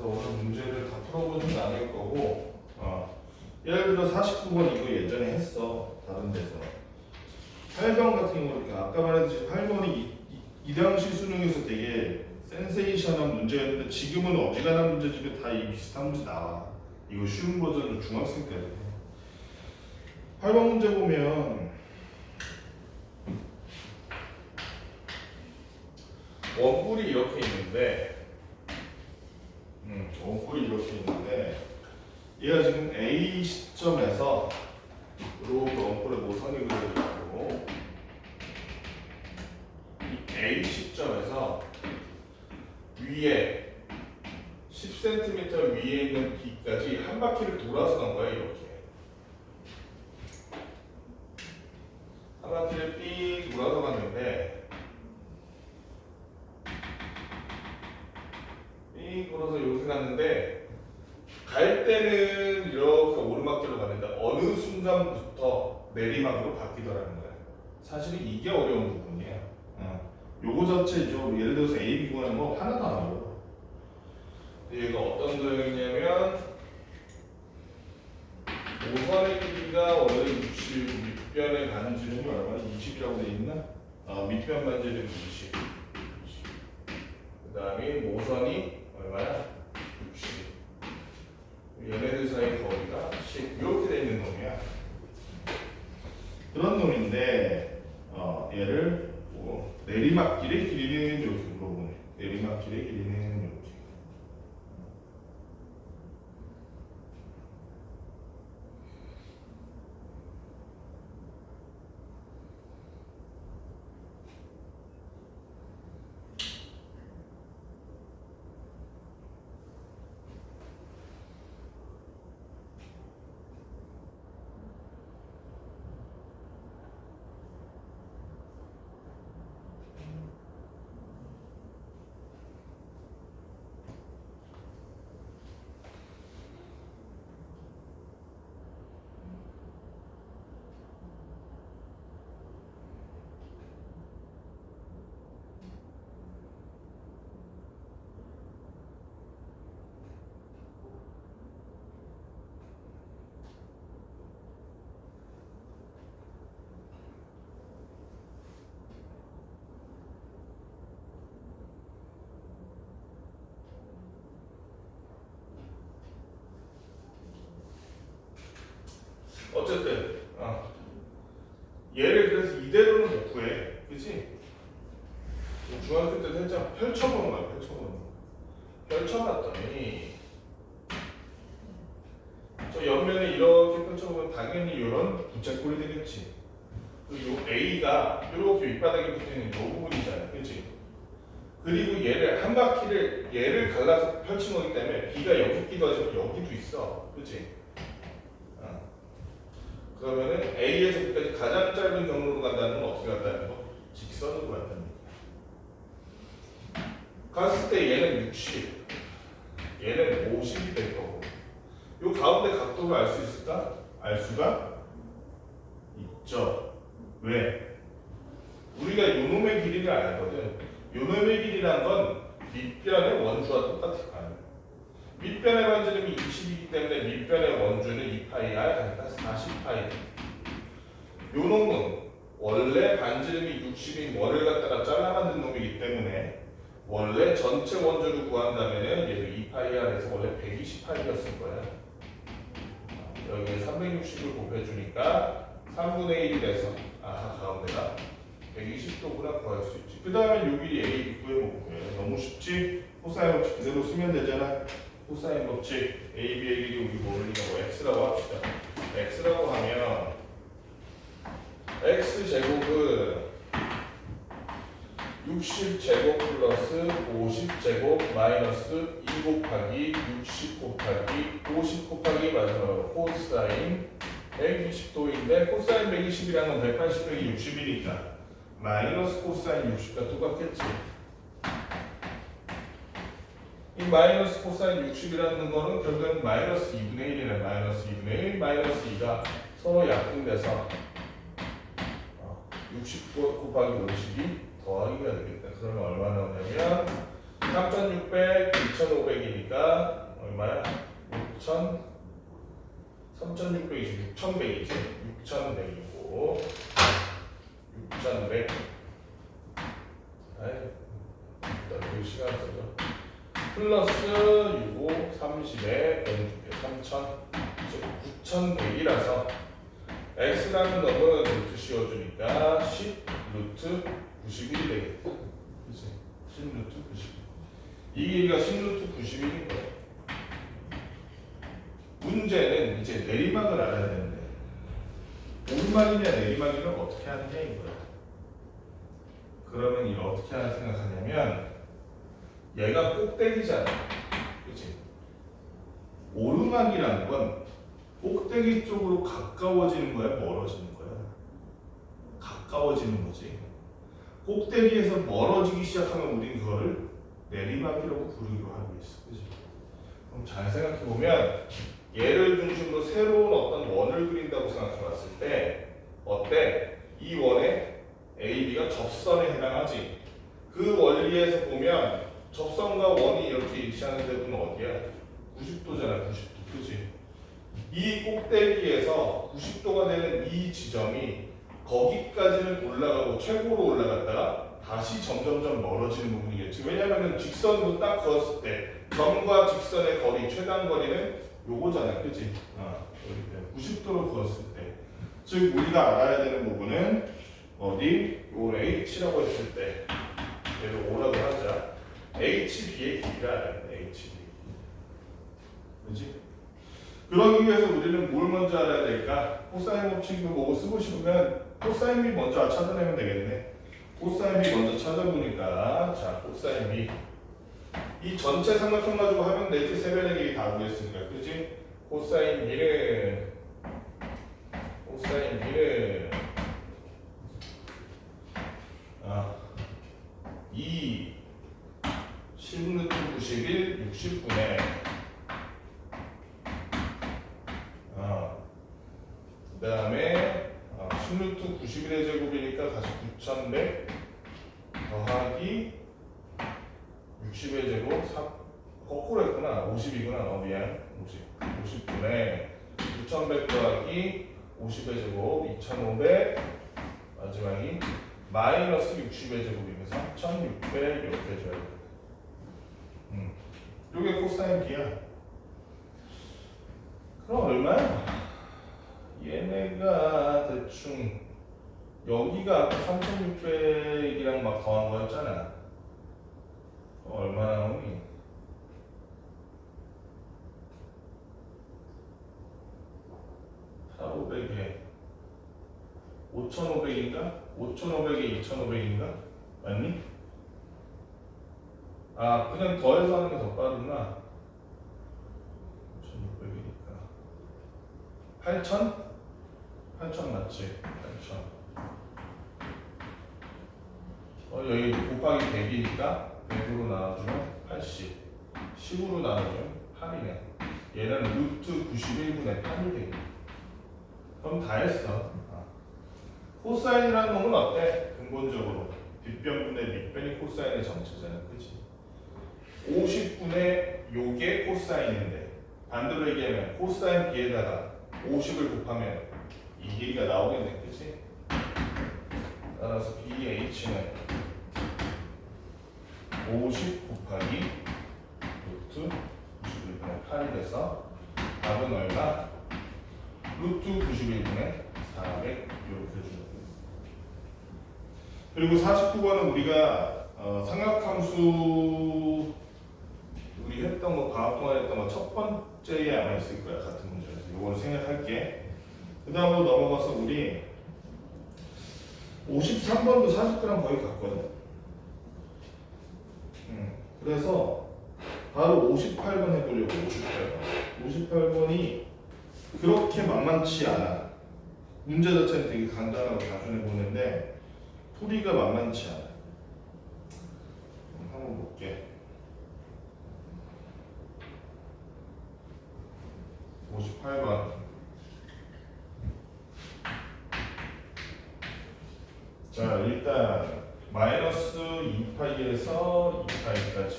그래서 오늘 문제를 다 풀어보진 않을 거고 예를 들어 49번 이거 예전에 했어. 다른 데서 8번 같은 경우 이렇게 아까 말했듯이 8번이 이 당시 수능에서 되게 센세이션한 문제였는데 지금은 어지간한 문제 중에 다 이 비슷한 문제 나와. 이거 쉬운 버전으로 중학생 때 8번 문제 보면 원뿔이 이렇게 있는데 원뿔이 이렇게 있는데 얘가 지금 A 시점에서 이렇게 원뿔의 모선이 그려져 있고 이 A 시점에서 위에 10cm 위에 있는 B까지 한 바퀴를 돌아서 간 거야. 이렇게 한 바퀴를 삥 돌아서 갔는데 삥 돌아서 이렇게 갔는데 갈 때는 이렇게 오르막길로 갔는데 어느 순간부터 내리막으로 바뀌더라는 거야. 사실은 이게 어려운 부분이야. 요거 자체죠. 예를 들어서 A, B 구하는 거 하나도 안 어려워. 얘가 어떤 도형이냐면 모선의 길이가 원래 60, 밑변의 반지름이 얼마나 20이라고 돼 있나? 밑변 반지름 20. 그 다음에 모선이 얼마야? 60. 얘네들 사이 거리가 10. 이렇게 돼 있는 놈이야. 그런 놈인데 얘를 뭐 내리막길의 길이는 이렇게 물어보네. 내리막길의 길이는 이렇게. 어쨌든 얘를 그래서 이대로는 못 구해. 그치? 중학교 때도 했잖아. 펼쳐보는 거야. 펼쳐봤더니 저 옆면에 이렇게 펼쳐보면 당연히 이런 부채꼴이 되겠지. 그리고 A가 이렇게 윗바닥에 붙어있는 이 부분이잖아. 그치? 그리고 얘를 한 바퀴를 얘를 갈라서 펼친 거기 때문에 B가 여기 있기도 하지만 여기도 있어. 그치? 그러면은 A에서 B까지 가장 짧은 경로로 간다는 건 어떻게 간다는 거? 직선으로 간다는 거. 갔을 때 얘는 60, 얘는 50이 될 거고. 요 가운데 각도를 알 수 있을까? 알 수가 있죠. 왜? 우리가 요놈의 길이를 알거든. 요놈의 길이란 건 밑변의 원주와 똑같을 거 아니야. 밑변의 반지름이 20이기 때문에 밑변의 원주는 2파이 r 가니까 40파이. 요 놈은 원래 반지름이 60인 원을 갖다가 잘라 만든 놈이기 때문에 원래 전체 원주를 구한다면은 얘도 2파이r에서 원래 120파이였을 거야. 여기에 360을 곱해주니까 3분의 1이 돼서 가운데가 120도구나 구할 수 있지. 그 다음에 요 길이 A, B 구해보고 너무 쉽지? 코사인 법칙 그대로 쓰면 되잖아. 코사인 법칙 A, B의 길이 우리 모르니까 뭐 X라고 합시다. X라고 하면 X제곱은 60제곱 플러스 50제곱 마이너스 2 곱하기 60 곱하기 50 곱하기 맞아요. 코사인 120도인데 코사인 120이라는 건 180 빼기 60이니까 마이너스 코사인 60과 똑같겠지. 이 마이너스 코사인 60이라는 거는 결국엔 마이너스 2분의 1이네. 마이너스 2분의 1, 마이너스 2가 서로 약분돼서 60 곱하기 50이 더하기가 되겠다. 그러면 얼마 나오냐면 3600, 2500이니까 6100이지. 6100이고 6100. 아이, 일단 그 시간 써줘. 플러스 65, 30에 빼줄게. 3000, 9100이라서 x라는 놈은 루트 씌워주니까 10 루트 91이 되겠다. 그치? 10 루트 91. 이 길이가 10 루트 91인 거야. 문제는 이제 내리막을 알아야 되는데 오르막이냐 내리막이냐 어떻게 하느냐 이거야. 그러면 이걸 어떻게 하나 생각하냐면 얘가 꼭대기잖아. 그치? 오르막이라는 건 꼭대기 쪽으로 가까워지는 거야, 멀어지는 거야? 가까워지는 거지. 꼭대기에서 멀어지기 시작하면 우린 그거를 내리막이라고 부르기로 하고 있어. 그치? 그럼 잘 생각해보면 얘를 중심으로 새로운 어떤 원을 그린다고 생각해봤을 때 어때? 이 원에 AB가 접선에 해당하지. 그 원리에서 보면 접선과 원이 이렇게 일치하는 데는 어디야? 90도잖아, 90도. 그치? 이 꼭대기에서 90도가 되는 이 지점이 거기까지는 올라가고 최고로 올라갔다가 다시 점점점 멀어지는 부분이겠지. 왜냐면은 직선으로 딱 그었을 때 점과 직선의 거리, 최단 거리는 요거잖아. 그치? 90도로 그었을 때. 즉 우리가 알아야 되는 부분은 어디? 요 H라고 했을 때 얘를 O라고 하자. HB의 길이가 알아야 돼. HB. 그치? 그러기 위해서 우리는 뭘 먼저 알아야 될까? 코사인 법칙도 뭐고 쓰고 싶으면 코사인 B 먼저 찾아내면 되겠네. 코사인 B 먼저 찾아보니까 자 코사인 B 이 전체 삼각형 가지고 하면 되지. 세변의 길이 다 구했으니까. 그치? 코사인 B는 2 10루트 91 60분의 그 다음에 10루트 91의 제곱이니까 다시 9100 더하기 60의 제곱 3 거꾸로 했구나. 50이구나. 미안. 50분의 9100 더하기 50의 제곱 2500 마지막이 마이너스 60의 제곱이면 3600 이렇게 해줘야 돼. 요게 코사인 B야. 그럼 얼마야? 얘네가 대충 여기가 아까 3600이랑 막 더한 거였잖아. 얼마 나오니? (8,500에) 5,500인가? 5,500에 2,500인가? 맞니? 아 그냥 더해서 하는 게 더 빠르구나. 5,600이니까 8,000? 8,000 맞지? 8,000 여기 곱하기 100이니까 100으로 나눠주면 80 10으로 나눠주면 8이네. 얘는 루트 91분의 8이 되겠네. 그럼 다 했어. 코사인이라는 놈은 어때? 근본적으로 뒷변분의 밑변이 코사인의 정체잖아. 그치? 50분의 요게 코사인인데 반대로 얘기하면 코사인 B에다가 50을 곱하면 이 길이가 나오겠네. 그치? 따라서 BH는 50 곱하기 루트 91분의 8이 돼서 답은 얼마? 루트 91분의 400 이렇게 해주는 거예요. 그리고 49번은 우리가 삼각함수 우리 했던 거 과학 동안에 했던 거 첫 번째에 아마 있을 거야. 같은 문제에서 이거를 생각할게. 그 다음으로 넘어가서 우리 53번도 40g 거의 같거든. 그래서 바로 58번 해보려고. 58번이 그렇게 만만치 않아. 문제 자체는 되게 간단하고 단순해 보이는데 풀이가 만만치 않아. 한번 볼게. 58번. 자, 일단 마이너스 2파이에서 2파이까지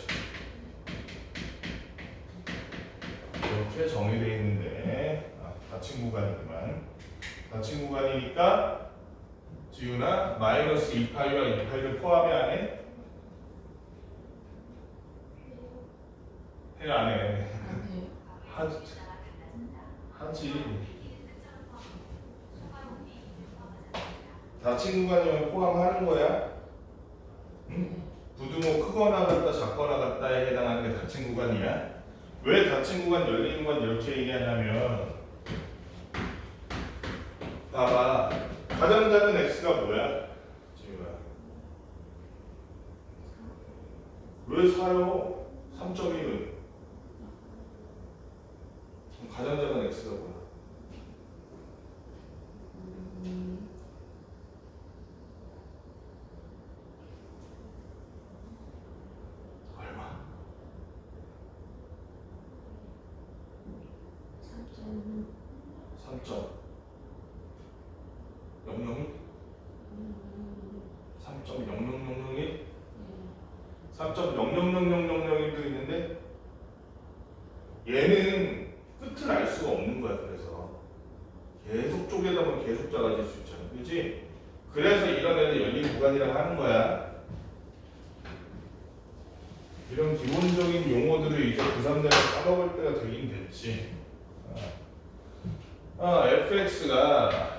이렇게 정의되어 있는데 받침 구간이지만 닫힌 구간이니까 지훈아 마이너스 2파이와 2파이를 포함해 안 해? 해 안 해? 하지. 닫힌 구간이면 포함하는 거야. 응? 부등호 크거나 같다 작거나 같다에 해당하는 게 닫힌 구간이야. 왜 닫힌 구간 열린 구간 이렇게 얘기하냐면 봐봐 가장 작은 x가 뭐야? 지훈아 왜 4요? 3.1은 가장 작은 x가 뭐야? 얼마? 3점 00? 3.00001? 3.0000001도 있는데 얘는 끝을 알 수가 없는 거야. 그래서 계속 쪼개다 보면 계속 작아질 수 있잖아. 그렇지? 그래서 이런 애들 열린 구간이라고 하는 거야. 이런 기본적인 용어들을 이제 고3 되면 까먹을 때가 되긴 됐지. fx가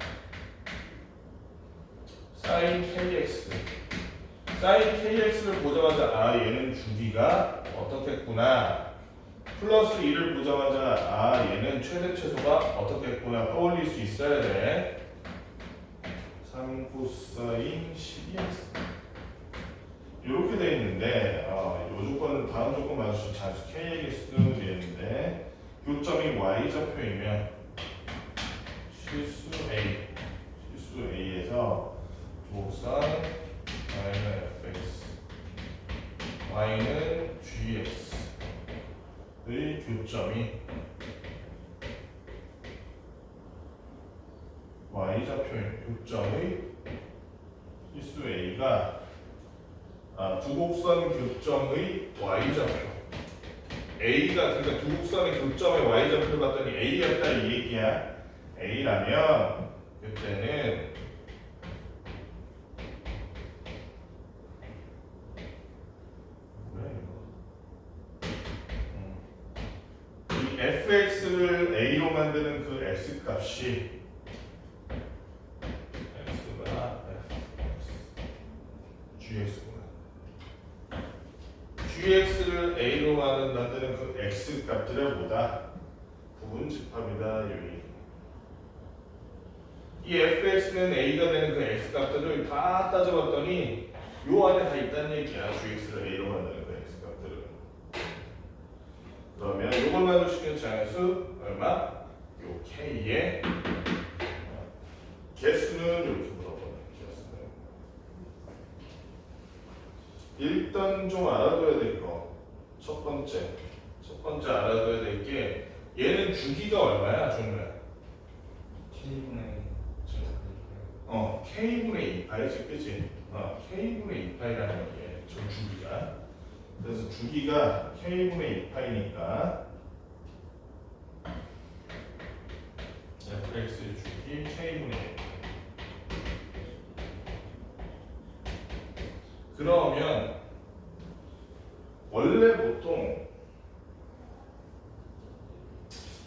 sin kx sin kx를 보자마자 얘는 주기가 어떻겠구나 플러스 2를 보자마자 얘는 최대 최소가 어떻겠구나 떠올릴 수 있어야 돼. 3 코사인 12x 이렇게 돼 있는데 요 조건은 다음 조건 맞추신 자수 kx는 되는데 교점이 y좌표이면 실수 a에서 도선 y는 fx y는 gx의 교점이 y좌표인 교점의 실수 a가 두 곡선 교점의 y좌표 a가 그러니까 두 곡선의 교점의 y좌표를 봤더니 a였다 이 얘기야. a라면 그때는 이 fx를 a로 만드는 그 x 값이 x가 gx구나. gx를 a로 만드는 그 x 값들을 보다 부분 집합이다. 이 fx는 a가 되는 그 x 값들을 다 따져봤더니 요 안에 다 있다는 얘기야. gx를 a로 만드는 그 x 값들을. 그러면 요걸 만들어주는 자연수 얼마? 요 k의 개수는 이렇게 물어보는 개수는. 일단 좀 알아둬야 될 거. 첫 번째 알아둬야 될 게 얘는 주기가 얼마야? 종류야? K분의 2파이지, 그치? K분의 2파이라는 게 저 주기가. 그래서 주기가 K분의 2파이니까 fx의 주기 K분의 2파이. 그러면 원래 보통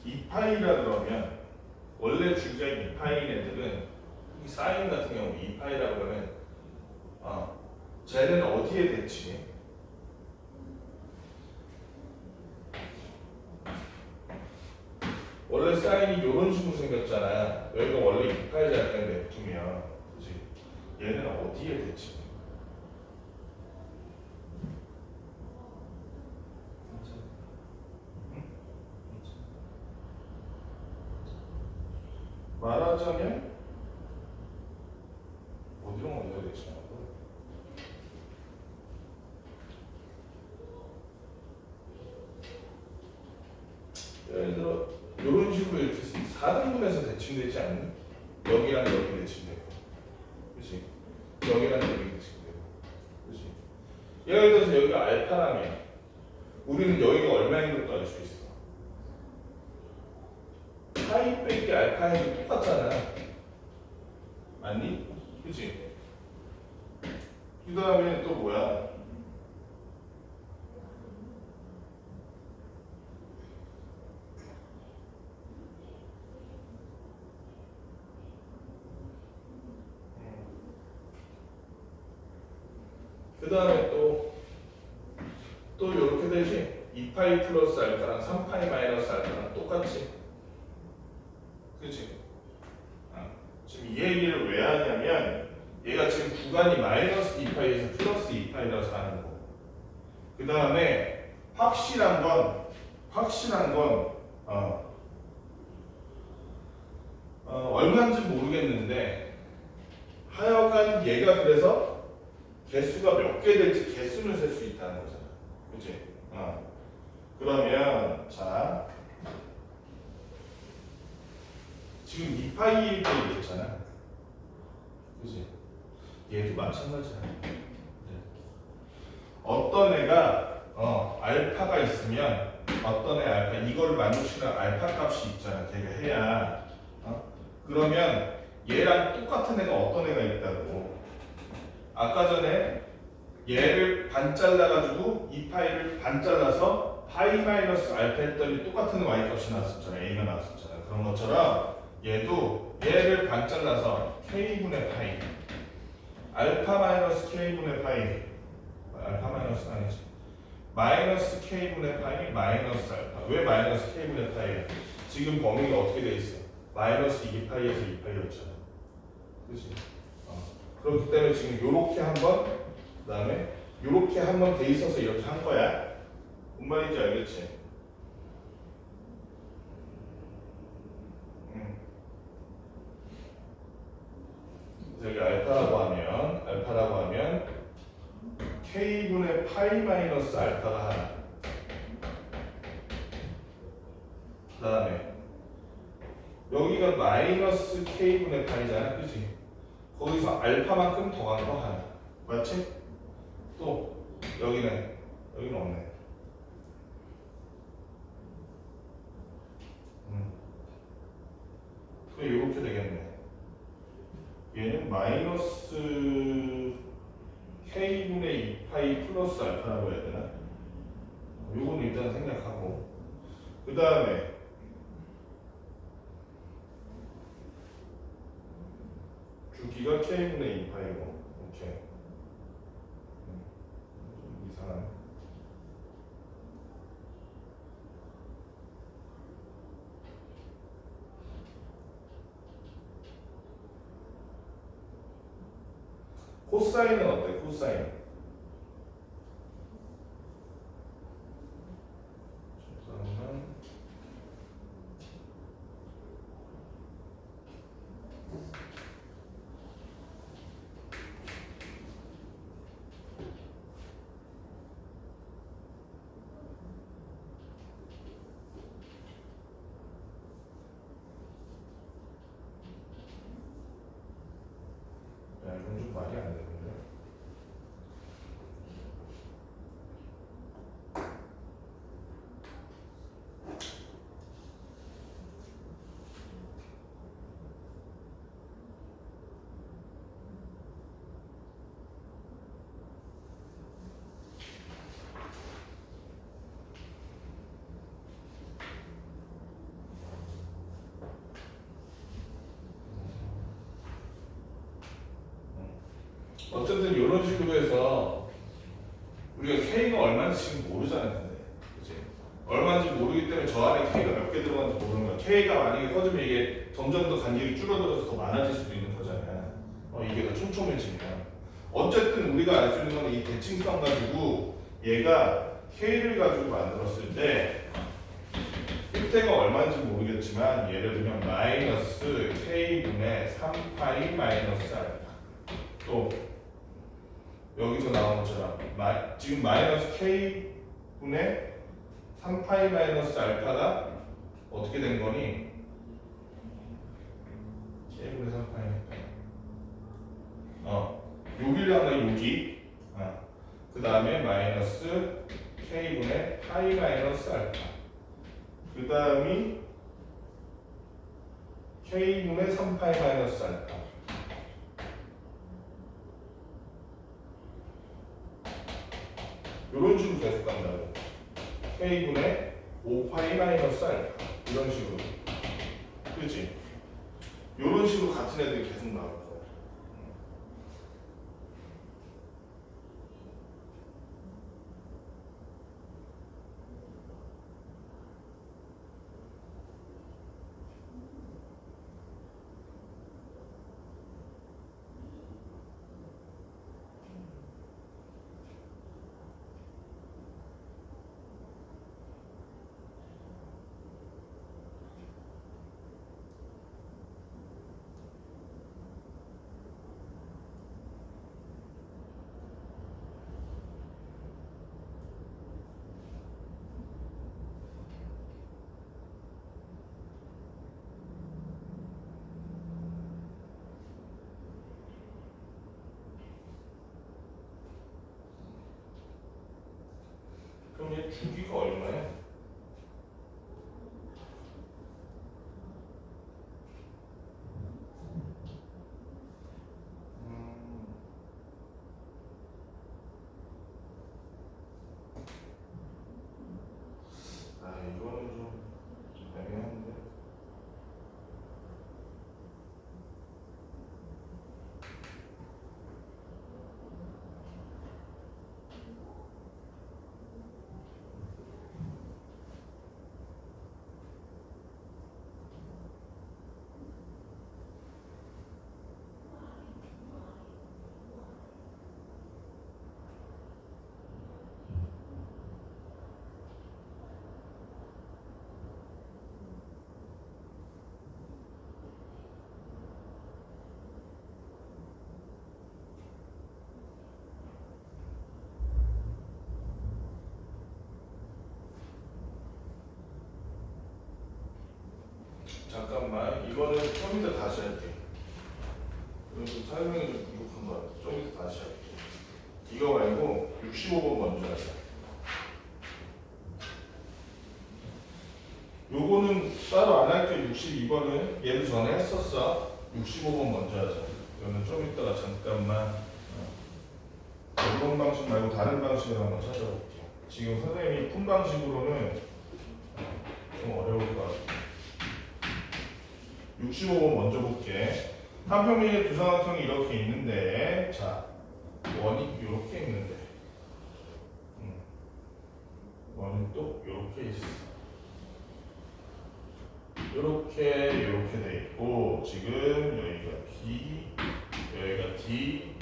2파이라 그러면 원래 주기가 2파이인 애들은 이 사인 같은 경우 2파이라고 그러면 쟤는 어디에 대칭해? 원래 사인이 이런 식으로 생겼잖아. 여기가 원래 2파이잖아. 냅두면 그치? 얘는 어디에 대칭해? 말하자면 어디가 대칭하는 거야? 예를 들어 이런 식으로 이렇게 4등분해서 대칭되지 않니? 여기랑 여기 대칭되고, 그렇지? 여기랑 여기 대칭되고, 그렇지? 예를 들어서 여기가 알파라면 우리는 여기가 얼마인 것도 알 수 있어. 파이 빼기 알파이 똑같잖아. 맞니? 그치? 그 다음에 또 뭐야? 그 다음에 또 이렇게 되지? 2파이 플러스 알파랑 3파이 마이너스 알파랑 똑같지? 그치? 지금 이 얘기를 왜 하냐면 얘가 지금 구간이 마이너스 2파이에서 플러스 2파이라서 하는 거. 그 다음에 확실한 건 얼마인지 모르겠는데 하여간 얘가 그래서 개수가 몇 개 될지 개수를 셀 수 있다는 거잖아. 그치? 그러면 자 지금 2파이 1파이 됐잖아. 그치? 얘도 마찬가지야. 네. 어떤 애가 알파가 있으면 어떤 애 알파 이걸 만족시키는 알파 값이 있잖아. 걔가 해야 그러면 얘랑 똑같은 애가 어떤 애가 있다고. 아까 전에 얘를 반 잘라가지고 2파이를 반 잘라서 파이 마이너스 알파 했더니 똑같은 y 값이 나왔었잖아. a가 나왔었잖아. 그런 것처럼 얘도 얘를 반 잘라서 k분의 파이 알파 마이너스 k분의 파이 알파 마이너스 아니지 마이너스 k분의 파이 마이너스 알파. 왜 마이너스 k분의 파이야? 지금 범위가 어떻게 돼 있어? 마이너스 2파이에서 2파이였잖아. 그치? 그렇기 때문에 지금 요렇게 한번 그 다음에 요렇게 한번 돼 있어서 이렇게 한 거야. 뭔 말인지 알겠지? 여기 알파라고 하면 k분의 파이 마이너스 알파가 하나. 그 다음에 여기가 마이너스 k분의 파이잖아. 그치? 거기서 알파만큼 더 간 거 하나. 맞지? 또 여기는 없네. 또 이렇게 되겠네. 얘는 마이너스 k분의 2파이 플러스 알파라고 해야 되나? 요거는 일단 생략하고 그 다음에 주기가 k분의 2파이고 오케이. 좀 이상하네. 코사인은 어때? 코사인. 잠깐만. 야, 이건 좀 말이 안 되는데. 어쨌든 이런 식으로 해서 우리가 K가 얼마인지 지금 모르잖아. 근데 그치? 얼마인지 모르기 때문에 저 안에 K가 몇 개 들어가는지 모르는 거야. K가 만약에 커지면 이게 점점 더 간격이 줄어들어서 더 많아질 수도 있는 거잖아. 이게 더 촘촘해지면 어쨌든 우리가 알 수 있는 건 이 대칭성 가지고 얘가 K를 가지고 만들었을 때 끝태가 얼마인지 모르겠지만 예를 들면 마이너스 K분의 3파이 마이너스 알파 또 여기서 나온 것처럼 지금 마이너스 k분의 3파이 마이너스 알파가 어떻게 된 거니? k분의 3파이 여기를 하나 여기 그 다음에 마이너스 k분의 파이 마이너스 알파 그 다음이 k분의 3파이 마이너스 알파 이런 식으로 계속 간다고. K분의 5파이 마이너스 알파 이런 식으로. 그렇지? 이런 식으로 같은 애들이 계속 나올 거야. 그럼 얘 주기가 얼마야? 이거는 좀 애매한데. 잠깐만, 이거는 좀 이따 다시 할게. 이거 좀 설명이 좀 부족한 것 같아. 좀 이따 다시 할게. 이거 말고 65번 먼저 하자. 요거는 따로 안 할게. 62번은 얘도 전에 했었어. 65번 먼저 하자. 이거는 좀 이따가 잠깐만 이런 방식 말고 다른 방식으로 한번 찾아볼게. 지금 선생님이 푼 방식으로는 좀 어려울 것 같아. 65번 먼저 볼게. 한 평면의 두 삼각형이 이렇게 있는데, 자, 원이 이렇게 있는데, 원이 또 이렇게 있어. 이렇게 돼 있고, 지금 여기가 B, 여기가 D,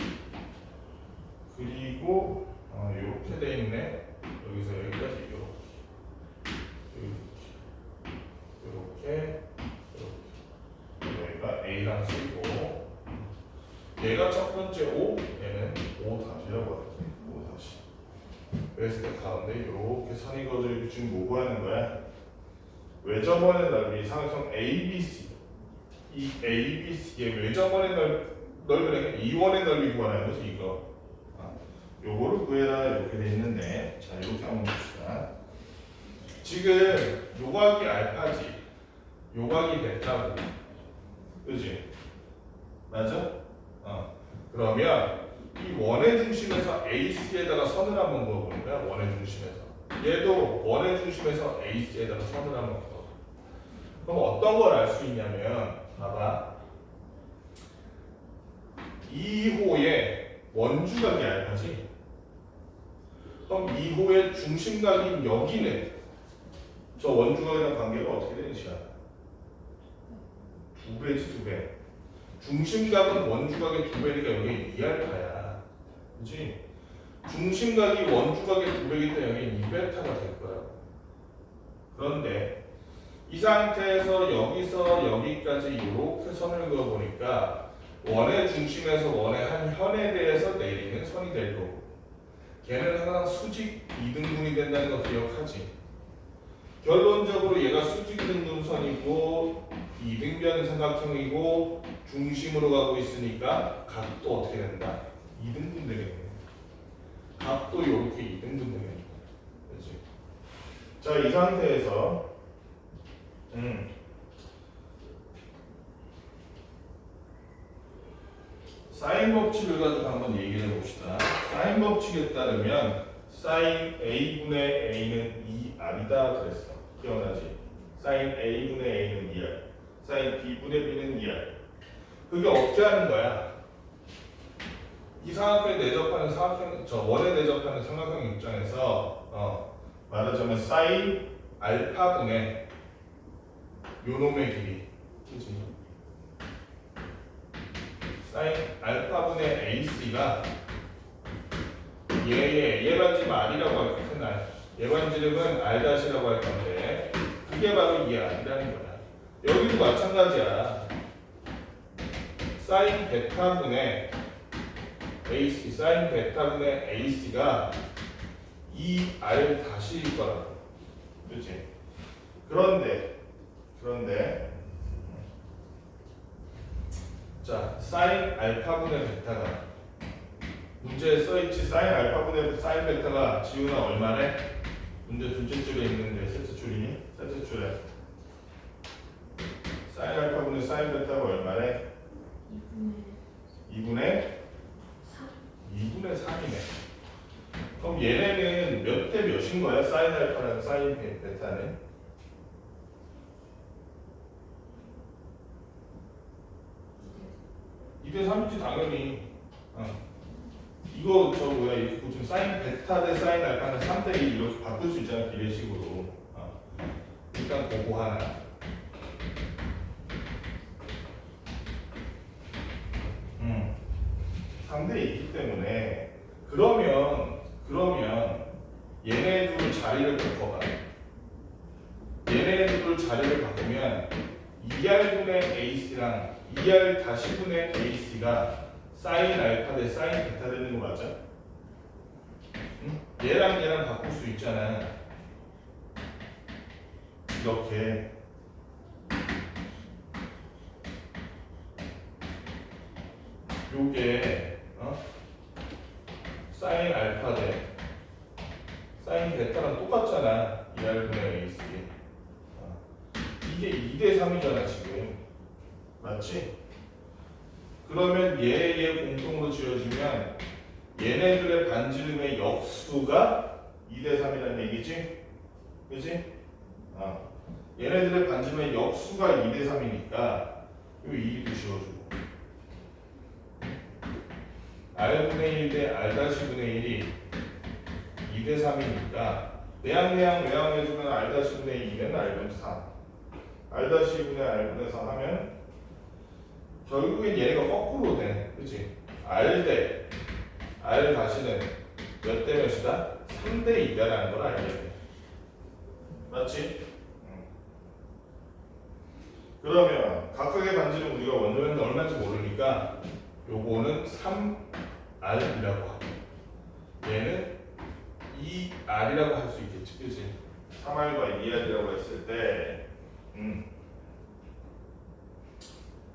그리고 이렇게 돼 있네. 여기서 여기까지 이렇게. 여기가 A랑 C고, 얘가 첫 번째 O, 얘는 O 다시라고 할게. O 다시. 그랬을 때 가운데 이렇게 선이 그어져 있고 지금 뭐 구하는 거야? 외접원의 넓이 삼각형 ABC. 이 ABC의 외접원의 넓이는 이원의 넓이 구하는 거지 이거. 요거를 구해라 이렇게 돼 있는데, 자 이렇게 한번 봅시다. 지금 요각이 알파지, 요각이 베타고. 그지? 맞아? 그러면 이 원의 중심에서 AC에다가 선을 한번 그어보는 거야. 원의 중심에서. 얘도 원의 중심에서 AC에다가 선을 한번 그어. 그럼 어떤 걸 알 수 있냐면, 봐봐. 2호의 원주각이 알파지? 그럼 2호의 중심각인 여기는 저 원주각이랑 관계가 어떻게 되는지 알아? 2배지 2배. 중심각은 원주각의 2배니까 여기 2알파야. 그치? 중심각이 원주각의 2배이기 때문에 여기 2베타가 될 거야. 그런데 이 상태에서 여기서 여기까지 이렇게 선을 그어보니까 원의 중심에서 원의 한 현에 대해서 내리는 선이 될 거고, 걔는 항상 수직 이등분이 된다는 거 기억하지? 결론적으로 얘가 수직 등분선이고 이등변 삼각형이고 중심으로 가고 있으니까 각도 어떻게 된다? 이등분 되겠네. 각도 이렇게 이등분 되겠네. 그렇지? 자, 이 상태에서 사인 법칙을 가지고 한번 얘기를 해봅시다. 사인 법칙에 따르면 사인 A분의 A는 2R이다 그랬어. 기억나지? 사인 A분의 A는 2R, 사인 B분의 B는 2R. 그게 어떻게 하는 거야? 이 삼각형에 내접하는 원에 내접하는 삼각형 입장에서 말하자면 사인 알파분의 요놈의 길이, 그치? 사인 알파분의 AC가 얘 반지름 R이라고 할 텐데 얘 반지름은 R-이라고 할 건데 그게 바로 이 R이라는 거야. 여기도 마찬가지야. 사인 베타분의 AC, 사인 베타분의 AC가 2R 다시일 거라고. 그렇지? 그런데 자, 사인 알파분의 베타가 문제에 써있지. 사인 알파분의 사인 베타가 지우나 얼마래? 문제 둘째 줄에 있는데 셋째 줄이니? 셋째 줄에 사인 알파분의 사인 베타가 얼마래? 2분의 3이네. 그럼 얘네는 몇 대 몇인 거야? 사인 알파랑 사인 베타는? 2대 3이지 당연히. 이거 이거 지금 사인 베타 대 사인 알파는 3대 2 이렇게 바꿀 수 있잖아, 비례식으로. 일단 그거 하나. 3대 2이기 때문에 그러면 얘네 둘 자리를 바꿔봐. 얘네 둘 자리를 바꾸면 2R분의 AC랑 2R 다시 분의 AC가 사인 알파 대 사인 베타 되는 거 맞아? 응? 얘랑 바꿀 수 있잖아. 이렇게 요게 사인 알파 대 사인 베타랑 똑같잖아. 2R분의 AC. 이게 2대 3이잖아 지금. 맞지? 그러면 얘 공통으로 지어주면 얘네들의 반지름의 역수가 2대 3이라는 얘기지? 그치? 얘네들의 반지름의 역수가 2대 3이니까 요 2도 지워주고 R분의 1 대 R-분의 1이 2대 3이니까 내항 외항해주면 R-분의 2는 R분의 3 R-분의 R분의 3 하면 결국엔 얘가 거꾸로 돼. 그치? R 대 R 다시는 몇 대 몇이다? 3대 2다라는 걸 알게 돼. 맞지? 그러면 각각의 반지름 우리가 원룸에는 얼마인지 모르니까 요거는 3R이라고 하고 얘는 2R이라고 할 수 있겠지. 그치? 3R과 2R이라고 했을 때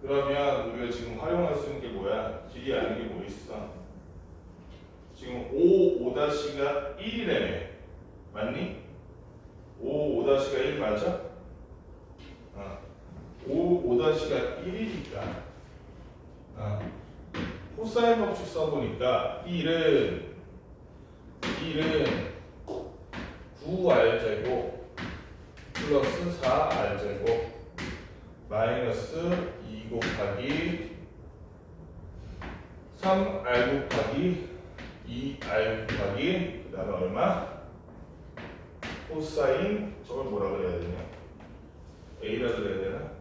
그러면 우리가 지금 활용할 수 있는 게 뭐야? 길이 아는 게 뭐 있어? 지금 5-가 1이라며. 맞니? 5-가 1 맞아? 5-가 1이니까 코사인 법칙 써보니까 1은 9R제곱 플러스 4R제곱 마이너스 2 곱하기 3R 곱하기 2R 곱하기 그 다음에 얼마? 코사인 저걸 뭐라 그래야 되냐? A라 그래야 되나?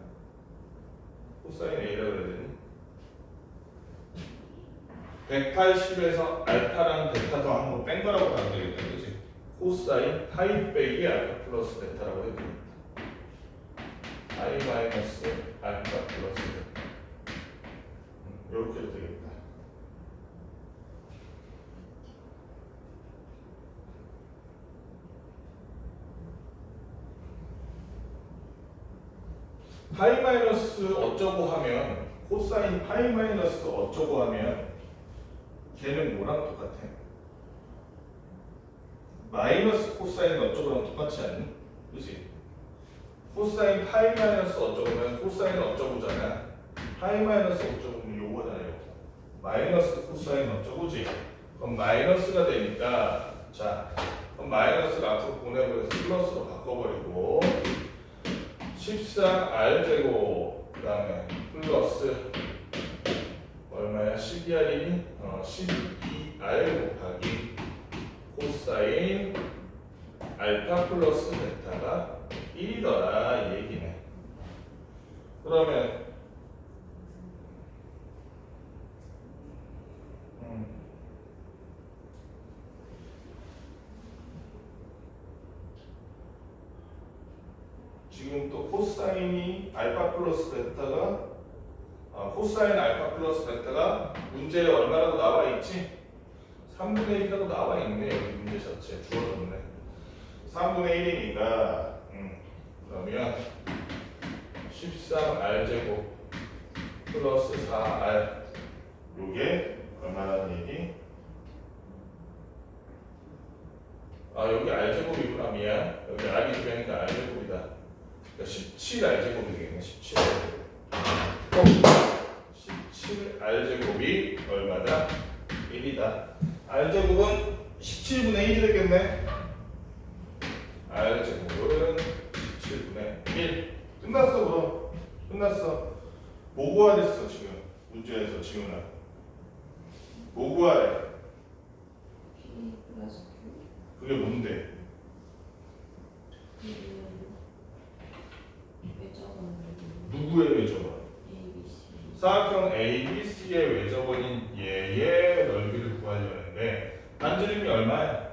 코사인 A라 그래야 되니? 180에서 알파랑 베타 더한 거 뺀 거라고 하면 되겠다. 그치? 코사인 파이 빼기 알파 플러스 베타라고 해도 파이 마이너스 알파 플러스 베타 이렇게 해도 되겠다. 파이 마이너스 어쩌고 하면 코사인 파이 마이너스 어쩌고 하면 걔는 뭐랑 똑같아? 마이너스 코사인 어쩌고랑 똑같지 않니? 그치? 코사인 파이 마이너스 어쩌고면 코사인 어쩌고잖아. 파이 마이너스 어쩌고면 요거잖아요. 마이너스 코사인 어쩌고지? 그럼 마이너스가 되니까 자, 그럼 마이너스를 앞으로 보내버려서 플러스로 바꿔버리고 14r제곱 그 다음에 플러스 얼마야? 12r이니? 12r 곱하기 코사인 알파 플러스 베타가 1이더라 이 얘기네. 그러면 지금 또 코사인이 알파 플러스 베타가 코사인 알파 플러스 베타가 문제에 얼마라고 나와 있지? 3분의 1이라고 나와 있네. 여기 문제 자체에 주어졌네. 3분의 1이니까 그러면 13r제곱 플러스 4r 요게 얼마라는 얘기? 여기 r제곱이구나. 미안. 여기 r이 두 개니까 r제곱이다. 그러니까 17r제곱이 되겠네. 17r제곱 17r제곱이 얼마다? 1이다. r제곱은 17분의 1이 되겠네. r제곱은 17분의 1. 끝났어 그럼. 끝났어. 뭐 구하랬어 지금 문제에서 지훈아? 뭐 구하래? P 플러스 Q 그게 뭔데? 외적은 누구의 외접원? ABC 사각형 ABC의 외접원인 얘의 넓이를 구하려는데 반지름이 얼마야?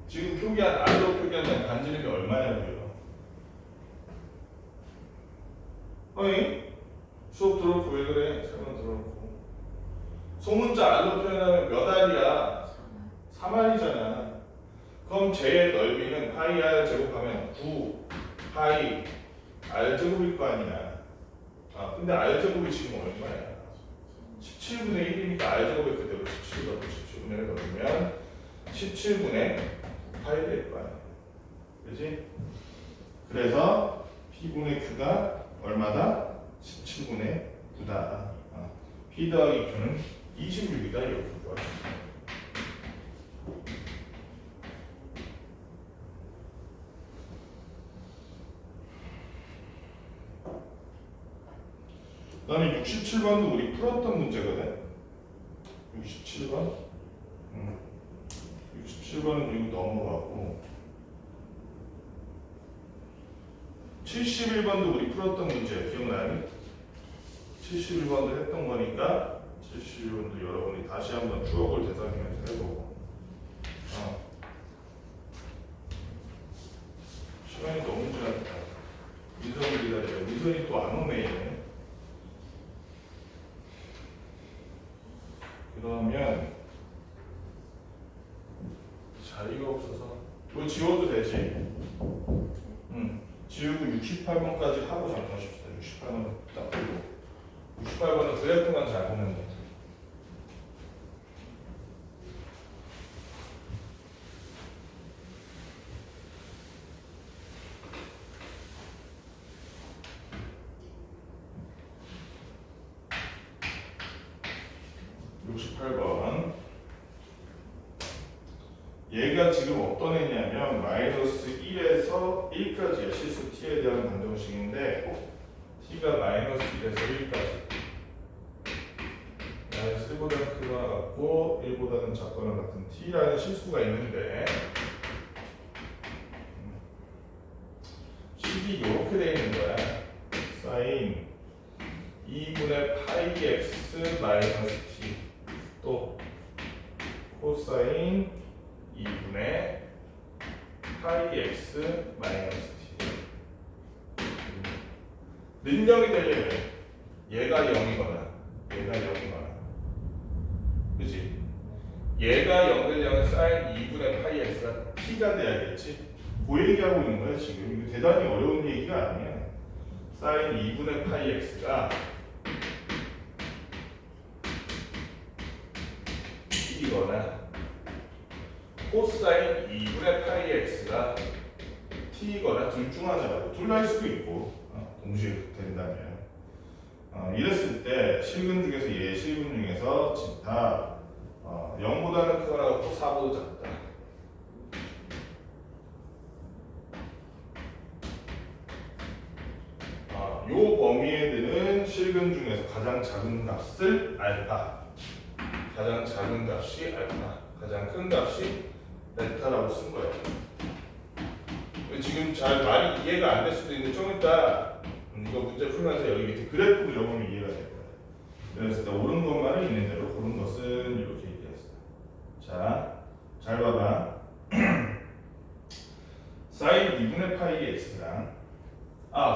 지금 표기한 R로 표기한 반지름이 얼마냐고요? 어이? 수업 들어놓고 왜 그래? 설명 들어놓고 소문자 R로 표현하면 몇 R이야? 3R이잖아. 그럼 쟤의 넓이는 파이 R 제곱하면 9 파이 R 제곱일 거 아니야. 근데 R 제곱이 지금 얼마야? 17분의 1이니까 R 제곱이 그대로 17분의 1 넣으면 17분의 8이 될 거 아니야. 그지? 그래서 P분의 Q가 얼마다? 17분의 9다. P 더하기 Q는 26이다. 이렇게 구하시면 돼. 그 다음에 67번도 우리 풀었던 문제거든. 67번 67번은 이거 넘어가고 71번도 우리 풀었던 문제 기억나니? 71번도 했던 거니까 71번도 여러분이 다시 한번 추억을 되살리면서 해보고 시간이 너무 지났다. 민선이 기다려. 민선이 또 안 오네. 그러면 자리가 없어서 이거 지워도 되지? 지우고 68번까지 하고 잠깐 쉽시다. 68번 딱 보고 68번은 그래프만 잘 보면 돼. 얘가 지금 어떤 애냐면 마이너스 1에서 1까지의 실수 t에 대한 방정식인데 t가 마이너스 1에서 1까지 마이너스 1보다는 크거나 같고 1보다는 작거나 같은 t라는 실수가 있는데 식이 이렇게 되어 있는 거야. 사인 2분의 파이 x 마이너스 t 또 코사인 2분의 파이 x 마이너스 t 능력이 되려면 얘가 0이거나 얘가 0이거나 그치? 얘가 0 되려면 사인 2분의 파이 x가 t가 돼야겠지? 그 얘기하고 있는 거야 지금. 이거 대단히 어려운 얘기가 아니야. 사인 2분의 파이 x가 t이거나 코사인 2분의 파이 x가 t이거나 둘 중 하나라고. 둘 다일 수도 있고 동시에 된다면 이랬을 때 실근 중에서 얘 실근 중에서 다 4보다 작다. 요 범위에 드는 실근 중에서 가장 작은 값을 알파, 가장 작은 값이 알파, 가장 큰 값이 베타라고 쓴 거예요. 지금 잘 말이 이해가 안 될 수도 있는데 좀 이따 이거 문제 풀면서 여기 밑에 그래프 그려보면 이해가 될 거예요. 그래서 일단 옳은 것만은 있는 대로 고른 것은 이렇게 얘기했어요. 자, 잘 봐봐. 사인 2분의 파이 x랑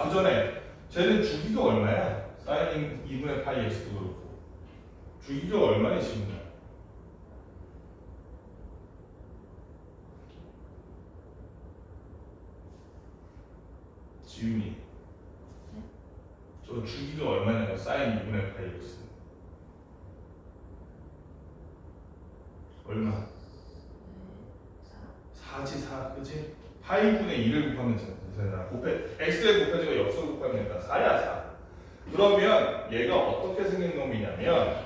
그 전에 쟤는 주기가 얼마야? 사인 2분의 파이 x도 그렇고 주기가 얼마냐 지금? 지훈이 저 주기가 얼마냐고 사인 2분의 파이 x 얼마? 4지 4 그치? 파이분의 2를 곱하면 되잖아. x의 곱해지가 역수를 곱하면 되니까 4야 4. 그러면 얘가 어떻게 생긴 놈이냐면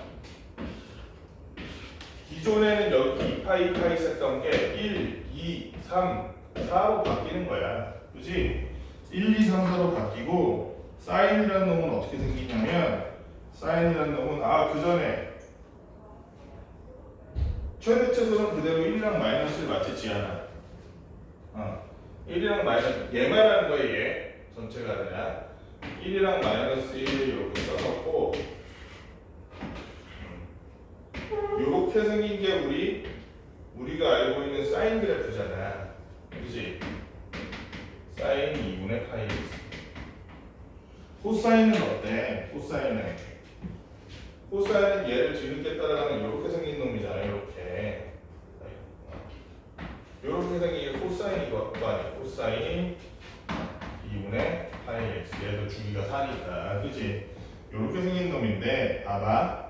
기존에는 여기 2파이 썼던 게 1, 2, 3, 4로 바뀌는 거야. 그치? 1, 2, 3, 4로 바뀌고 사인이라는 놈은 어떻게 생기냐면 사인이라는 놈은 그 전에 최대치수는 그대로 1이랑 마이너스를 맞췄지 않아. 1이랑 마이너스 얘 말하는 거야 얘 전체가 아니라 1이랑 마이너스 1을 이렇게 써놓고 이렇게 생긴 게 우리가 알고 있는 사인 그래프잖아. 그치? 사인 2분의 파이 x. 코사인은 어때? 코사인은 얘를 뒤늦게 따라가는 이렇게 생긴 놈이잖아. 이렇게 생긴 게 코사인이고 아니야. 코사인 2분의 파이 x. 얘도 주기가 4니까 그치? 이렇게 생긴 놈인데 봐봐.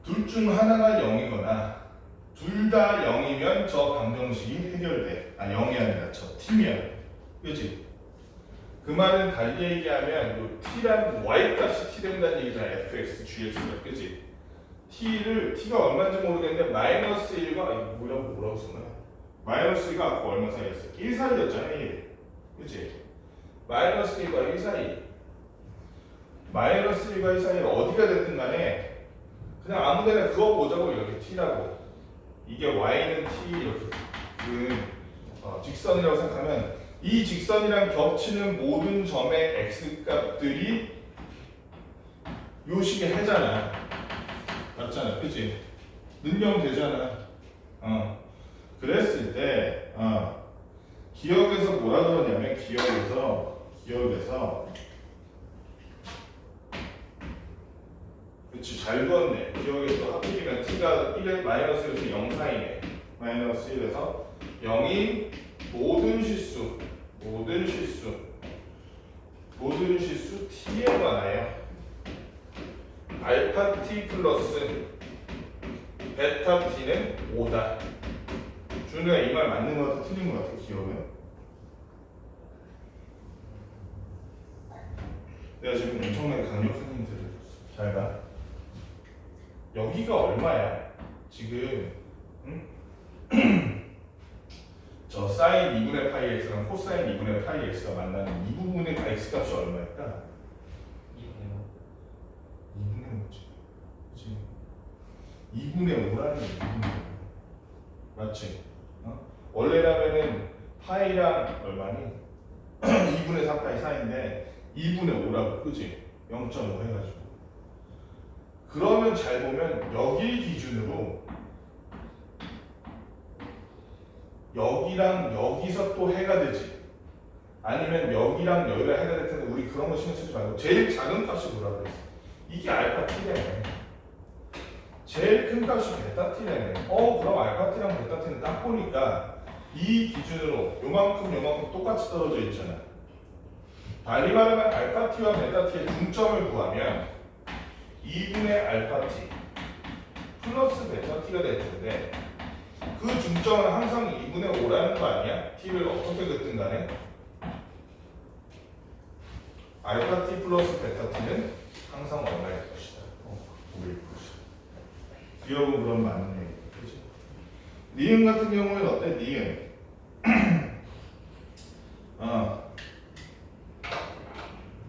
둘 중 하나가 0이거나 둘 다 0이면 저 방정식이 해결돼. 0이 아니라 저 t면 그치? 그 말은 달리 얘기하면 요 t란 y 값이 t 된다는 얘기잖아. fx, gx가 그치? t가 얼마인지 모르겠는데 마이너스 1과 뭐라고 쓰나? 마이너스 1과 아까 얼마 사이였어? 1 사이였잖아 1 그치? 마이너스 1과 1 사이 마이너스 1과 1 사이는 어디가 됐든 간에 그냥 아무데나 그어보자고. 이렇게 t라고 이게 y는 t 이렇게 직선이라고 생각하면 이 직선이랑 겹치는 모든 점의 x값들이 요 식의 해잖아. 맞잖아 그치? 능력 되잖아. 그랬을 때 기억에서 뭐라 그러냐면 기억에서 그치 잘 그었네. 기억에서 하필이면 t가 1에 마이너스 1에서 0 사이네. 마이너스 1에서 0이 모든 실수 t에 관하여 알파 t 플러스 베타 t는 5다. 준우가 이 말 맞는 것 같아? 틀린 것 같아? 기억은? 내가 지금 엄청나게 강력한 힌트를 줬어. 잘 봐. 여기가 얼마야? 지금 저 사인 2분의 파이 x랑 코사인 2분의 파이 x가 만나는 이 부분의 x값이 얼마일까? 2분의 5지. 그치? 2분의 5라는 게 2분의 5. 맞지? 원래라면은 파이랑 얼마니? 2분의 4파이 사이인데 2분의 5라고 그치? 0.5 해가지고 그러면 잘 보면 여기 기준으로 여기랑 여기서 또 해가 되지. 아니면 여기랑 여기가 해가 될 텐데 우리 그런 거 신경 쓰지 말고 제일 작은 값이 뭐라 그랬어? 이게 알파 t래네. 제일 큰 값이 베타 t래네. 그럼 알파 t랑 베타 t는 딱 보니까 이 기준으로 요만큼 똑같이 떨어져 있잖아. 달리 말하면 알파 t와 베타 t의 중점을 구하면 2분의 알파 t 플러스 베타 t가 될 텐데 그 중점은 항상 2분의 5라는 거 아니야? t를 어떻게 긋든 간에 알파 t 플러스 베타 t는 항상 얼마일 것이다. 5일 것이다. 기억은 그럼 맞는 얘기. 그치? 니은 같은 경우에는 어때? 니은.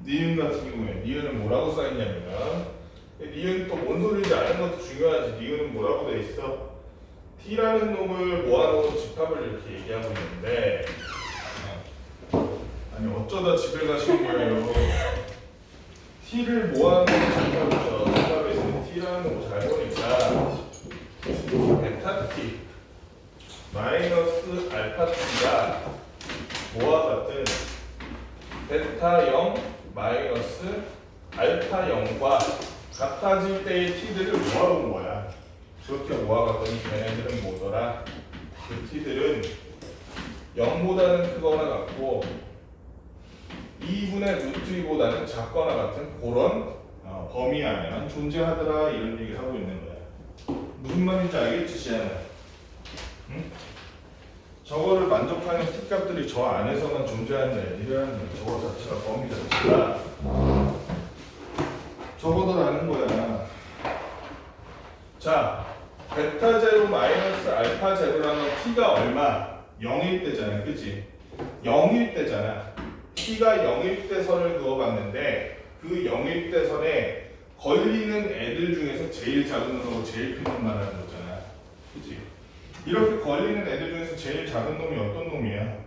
니은 같은 경우에 니은은 뭐라고 써있냐면 니은 또 뭔 소리인지 아는 것도 중요하지. 니은은 뭐라고 돼 있어? T라는 놈을 모아놓은 집합을 이렇게 얘기하고 있는데 아니 어쩌다 집에 가신 거예요. T를 모아놓은 집합이죠. 집합에 있는 T라는 놈을 잘 보니까 베타 T 마이너스 알파 T가 뭐와 같은 베타 0 마이너스 알파 0과 같아질 때의 T들을 모아놓은 거야. 그렇게 모아봤더니 걔네들은 뭐더라? 그 T들은 0보다는 크거나 같고 2분의 루트 2보다는 작거나 같은 그런 범위 안에만 존재하더라 이런 얘기를 하고 있는 거야. 무슨 말인지 알겠지 시아나? 응? 저거를 만족하는 T값들이 저 안에서만 존재하는 애들이라는 거야. 저거 자체가 범위 자체가 저거더라는 거야. 자, 베타 제로 마이너스 알파 제로라는 T가 얼마? 0일 때잖아, 그치? 0일 때잖아. T가 0일 때 선을 그어봤는데 그 0일 때 선에 걸리는 애들 중에서 제일 작은 놈하고 제일 큰 놈 말하는 거잖아, 그치? 이렇게 걸리는 애들 중에서 제일 작은 놈이 어떤 놈이야?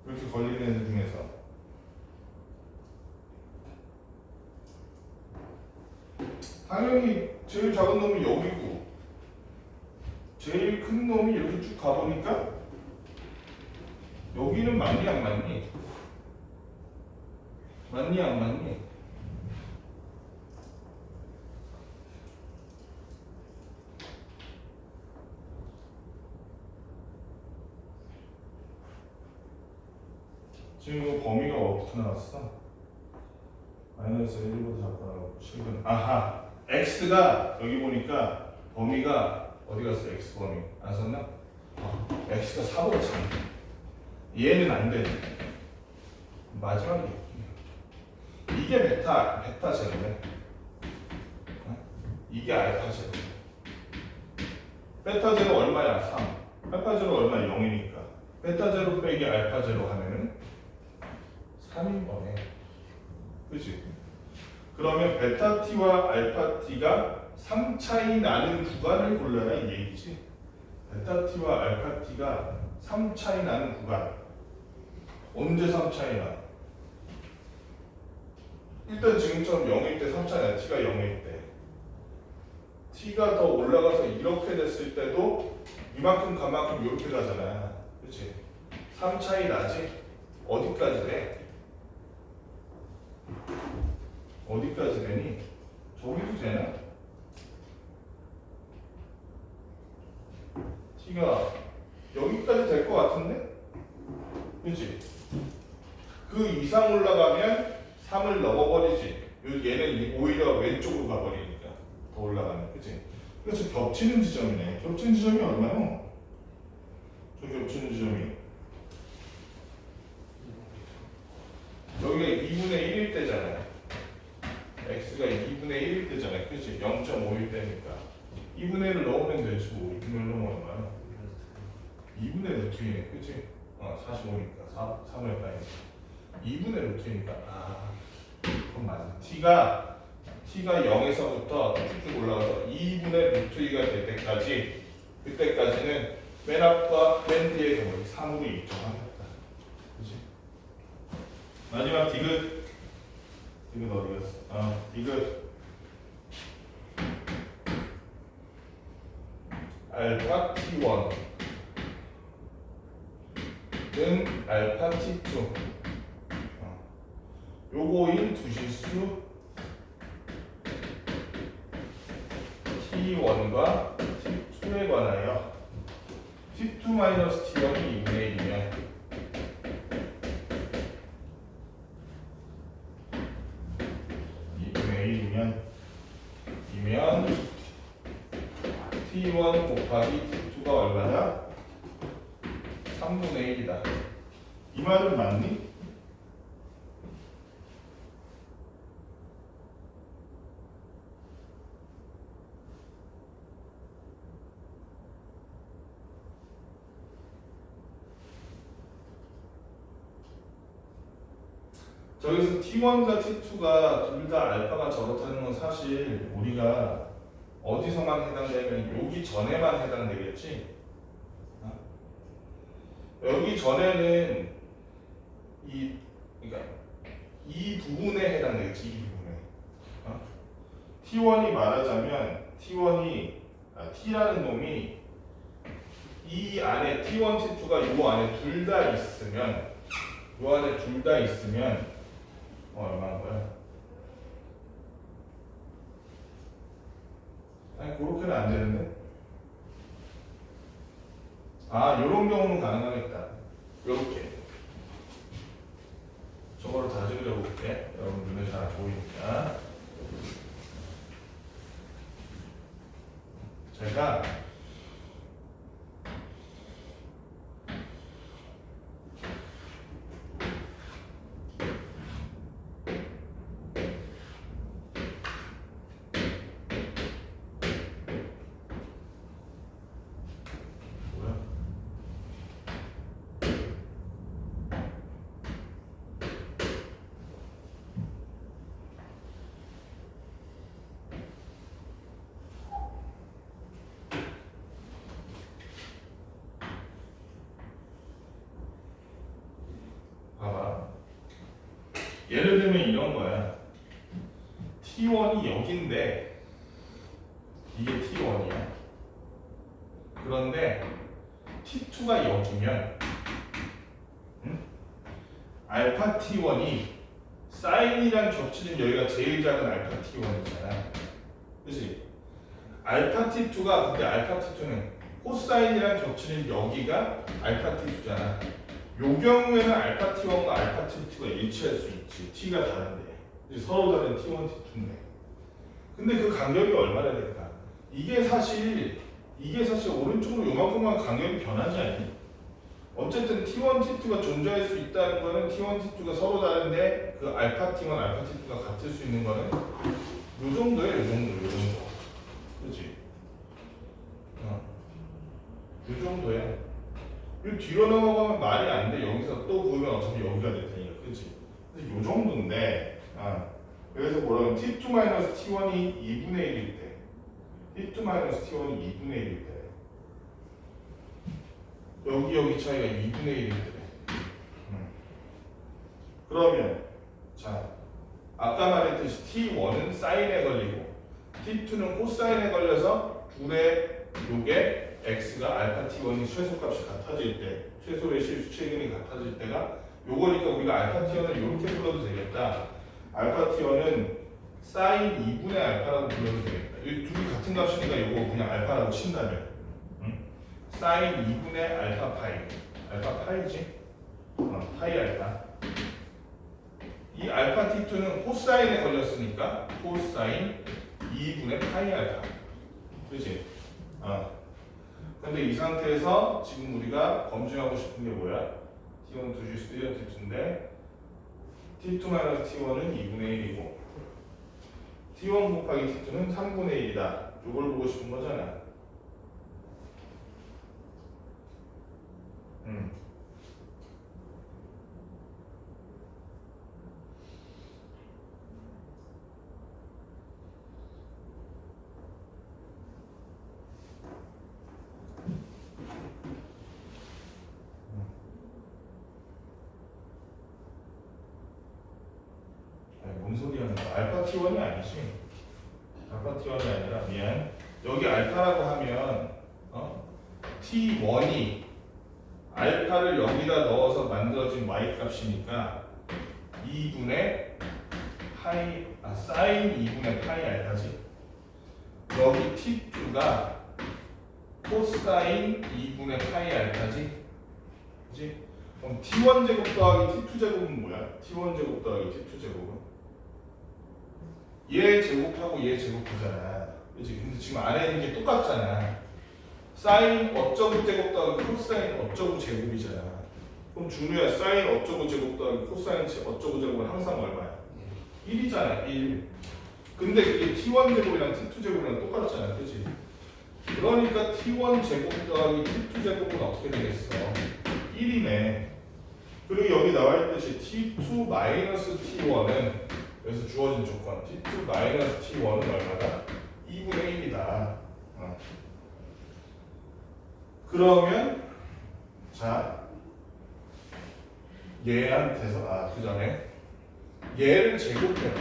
이렇게 걸리는 애들 중에서 당연히 제일 작은 놈이 여기고 제일 큰 놈이 이렇게 쭉 가보니까 여기는 맞니 안 맞니? 맞니 안 맞니? 지금 이 범위가 어떻게 나왔어? 마이너스 1보다 작거나 7은 아하 x가 여기 보니까 범위가 어디 갔어? x 범위 안 썼나? x가 4보다 작네. 얘는 안 돼. 마지막에 이게 베타 제로네. 이게 알파 제로. 베타 제로 얼마야? 3. 베타 제로 얼마? 0이니까. 베타 제로 빼기 알파 제로 하면은 3인 거네. 그치? 그러면 베타 t와 알파 t가 3 차이 나는 구간을 골라라 이 얘기지. 베타 t와 알파 t가 3 차이 나는 구간. 언제 3 차이 나? 일단 지금처럼 0일 때 3 차이 나. t가 0일 때. t가 더 올라가서 이렇게 됐을 때도 이만큼 가만큼 이렇게 가잖아. 그치? 3 차이 나지? 어디까지 돼? 어디까지 되니? 저기도 되나? t가 여기까지 될 것 같은데? 그치? 그 이상 올라가면 3을 넘어버리지. 얘는 오히려 왼쪽으로 가버리니까 더 올라가면. 그치? 그래서 겹치는 지점이네. 겹치는 지점이 얼마요? 저 겹치는 지점이 여기가 2분의 1일 때잖아요. x가 2분의 1일 때잖아요. 그치? 0.5일 때니까 2분의 1을 넣으면 되지. 2분의 1 넣으면 얼마야? 2분의 루트이네. 그치? 45니까 3을 빼니까 2분의 루트이니까 그건 맞아. t가 0에서부터 쭉쭉 올라가서 2분의 루트 2가 될 때까지 그때까지는 맨 앞과 맨 뒤의 경우에 3으로 일정하겠다. 그치? 마지막 디귿 어디 갔어? 디귿 알파 t1 는 알파 t2 요거인 두실수 t1과 t2에 관하여 t2-t1이 2분의 1이면 t1 곱하기 t2가 얼마냐? 3분의 1이다. 이 말은 맞니? 저기서 T1과 T2가 둘 다 알파가 저렇다는 건 사실 우리가 어디서만 해당되면 여기 전에만 해당되겠지. 여기 전에는 그러니까 이 부분에 해당되겠지. 이 부분에. T1이 말하자면 T라는 놈이 이 안에 T1, T2가 요 안에 둘 다 있으면 요 안에 둘 다 있으면 얼마인 거야? 아니 그렇게는 안 되는데. 요런 경우는 가능하겠다. 요렇게. 저거를 다시 그려볼게. 여러분 눈에 잘 안 보이니까. 제가 뭐야? 봐봐. 예를 들면 이런 거야. T1이 여긴데 이게 T1이야. 그런데 T2가 여기면 알파 T1이 사인이랑 겹치는 여기가 제일 작은 알파 T1이잖아. 그치? 알파 T2가 근데 알파 T2는 코사인이랑 겹치는 여기가 알파 T2잖아. 요 경우에는 알파 T1과 알파 T2가 일치할 수 있지. T가 다른데. 서로 다른 T1, T2인데. 근데 그 간격이 얼마나 될까? 이게 사실 오른쪽으로 요만큼만 간격이 변하지 않니? 어쨌든 T1, T2가 존재할 수 있다는 거는 T1, T2가 서로 다른데 그 알파 T1, 알파 T2가 같을 수 있는 거는 요 정도야, 요 정도. 그렇지? 요 정도야. 요 뒤로 넘어가면 말이 안 돼. 여기서 또 보면 어차피 여기가 될 테니까, 그렇지? 근데 요 정도인데, 그래서 뭐라고 T2-T1이 2분의 1일 때, T2-T1이 2분의 1일 때, 여기 차이가 2분의 1일 때. 그러면 자, 아까 말했듯이 T1은 사인에 걸리고 T2는 코사인에 걸려서 둘의 요게 x가 알파 T1이 최소값이 같아질 때, 최소의 실수 최근이 같아질 때가 요거니까 우리가 알파 T1을 이렇게 불러도 되겠다. 알파 T1은 사인 2분의 알파라고 불러도 되겠다. 이 둘이 같은 값이니까 요거 그냥 알파라고 친다면 사인 2분의 알파 파이. 알파 파이지? 파이 알파. 이 알파 T2는 코사인에 걸렸으니까 코사인 2분의 파이 알파. 그치? 근데 이 상태에서 지금 우리가 검증하고 싶은 게 뭐야? T1 2G 스튜디오 T2인데 T2-T1은 2분의 1이고 T1 곱하기 T2는 3분의 1이다. 이걸 보고 싶은 거잖아. 뭔 소리 하는 거야? 알파 T1이 아니지. 알파 T1이 아니라 미안. 여기 알파라고 하면 T1이 알파를 여기다 넣어서 만들어진 y 값이니까 2분의 파이 사인 2분의 파이 알파지. 여기 T2가 코사인 2분의 파이 알파지. 그지? 그럼 T1 제곱 더하기 T2 제곱은 뭐야? T1 제곱 더하기 T2 제곱은 얘 제곱하고 얘 제곱하잖아. 그치? 근데 지금 안에 있는 게 똑같잖아. 사인 어쩌고 제곱 더하기 코사인 어쩌고 제곱이잖아. 그럼 준우야 사인 어쩌고 제곱 더하기 코사인 어쩌고 제곱은 항상 얼마야? 1이잖아. 1. 근데 그게 T1 제곱이랑 T2 제곱이랑 똑같잖아. 그치? 그러니까 T1 제곱 더하기 T2 제곱은 어떻게 되겠어? 1이네. 그리고 여기 나와 있듯이 t2 마이너스 t1은 여기서 주어진 조건 t2 마이너스 t1은 얼마다? 2분의 1이다. 그러면 자 얘한테서 그 전에 얘를 제곱해봐.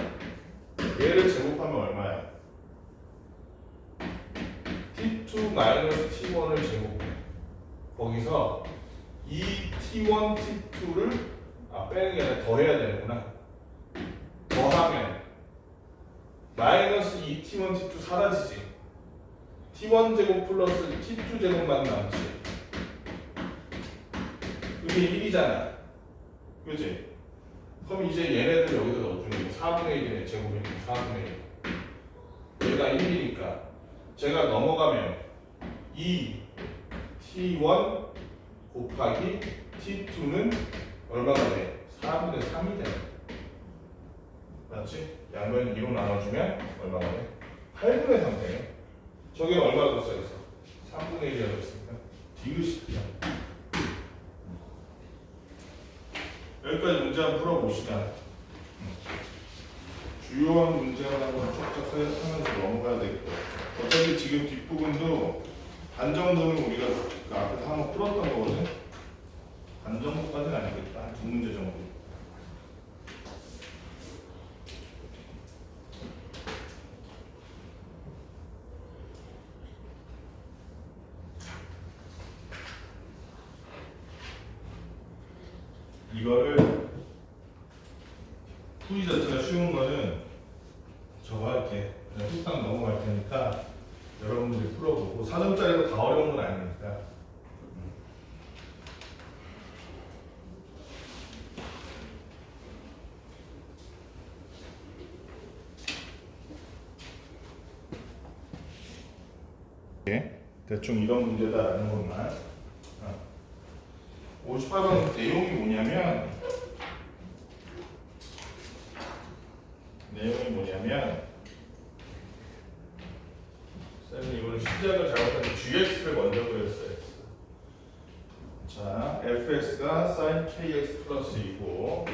얘를 제곱하면 얼마야? t2 마이너스 t1을 제곱해. 거기서 이 t1, t2를 빼는 게 아니라 더해야 되는구나. 더하면 마이너스 2t1, t2 사라지지. t1 제곱 플러스 t2 제곱만 남지. 이게 1이잖아. 그지? 그럼 이제 얘네들 여기다 넣어주는 거 4분의 1이네. 제곱이니까 4분의 1. 얘가 1이니까 제가 넘어가면 2t1 곱하기 t2는 얼마가 돼? 4분의 3이 돼. 맞지? 양변 2로 나눠주면 얼마가 돼? 8분의 3 돼. 저게 얼마가 더 써있어? 3분의 1이라고 했으니까 디귿이야. 여기까지 문제 한번 풀어봅시다. 주요한 문제를 한번 쫙쫙 하면서 넘어가야 되겠고, 어차피 지금 뒷부분도 반 정도는 우리가 그 앞에서 한번 풀었던 거거든. 반 정도까지는 아니겠다. 한 두 문제 정도. 이거를 풀이 자체가 쉬운 거는 저거 할게. 그냥 뚝딱 넘어갈 테니까 여러분들이 풀어보고 4점짜리도 다 어려운 건 아니니까. 대충 이런 문제다라는 것만. 58번 내용이 뭐냐면 쌤이 이걸 시작을 잘못하면 gx를 먼저 그렸어요. 자, fx가 sin kx 플러스 2고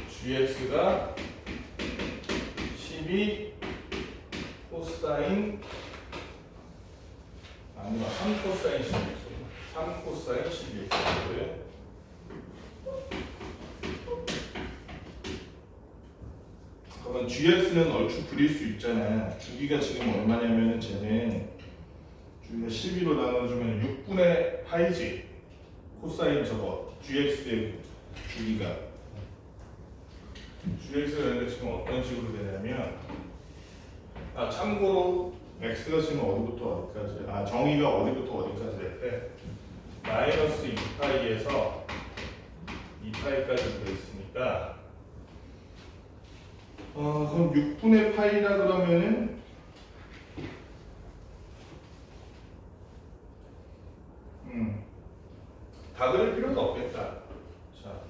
gx가 12 코사인 3 코사인 11. 3 코사인 11. 그러면 gx는 얼추 그릴 수 있잖아. 주기가 지금 얼마냐면 쟤는 주기가 12로 나눠주면 6분의 파이지. 코사인 저거 gx의 주기가. gx가 지금 어떤 식으로 되냐면 참고로 x가 지금 어디부터 어디까지? 정의가 어디부터 어디까지 돼? 마이너스 2파이에서 2파이까지 되어 있으니까 그럼 6분의 파이라 그러면은 다 그릴 필요도 없겠다. 자,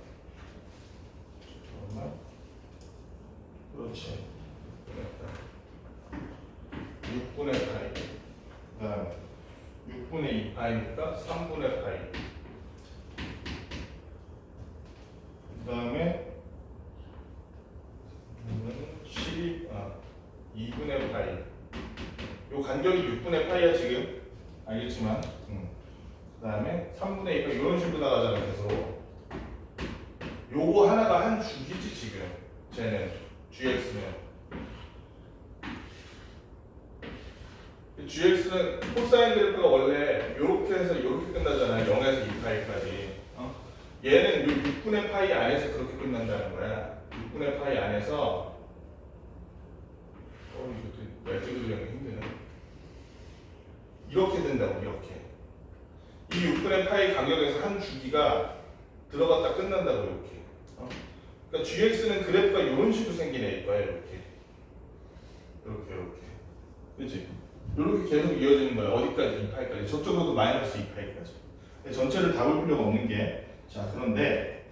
잠깐만. 그렇지. 6분의 파이. 그 다음에 6분의 2파이니까 3분의 파이. 그 다음에 2분의 파이. 요 간격이 6분의 파이야 지금. 알겠지만. 그 다음에 3분의 2가 이런 식으로 나가잖아. 계속. 요거 하나가 한 주기지 지금. 쟤는 gx는. gx는 코사인 그래프가 원래 이렇게 해서 이렇게 끝나잖아요. 0에서 2파이까지. 얘는 6분의 파이 안에서 그렇게 끝난다는 거야. 6분의 파이 안에서 이것도 얇게 그리기 힘드네. 이렇게 된다고. 이렇게. 이 6분의 파이 간격에서 한 주기가 들어갔다 끝난다고. 이렇게. 그러니까 gx는 그래프가 이런 식으로 생기네. 이거야. 이렇게. 그치? 이렇게 계속 이어지는 거야. 어디까지? 2파이까지. 저쪽으로도 마이너스 2파이까지. 전체를 다 볼 필요가 없는 게. 자, 그런데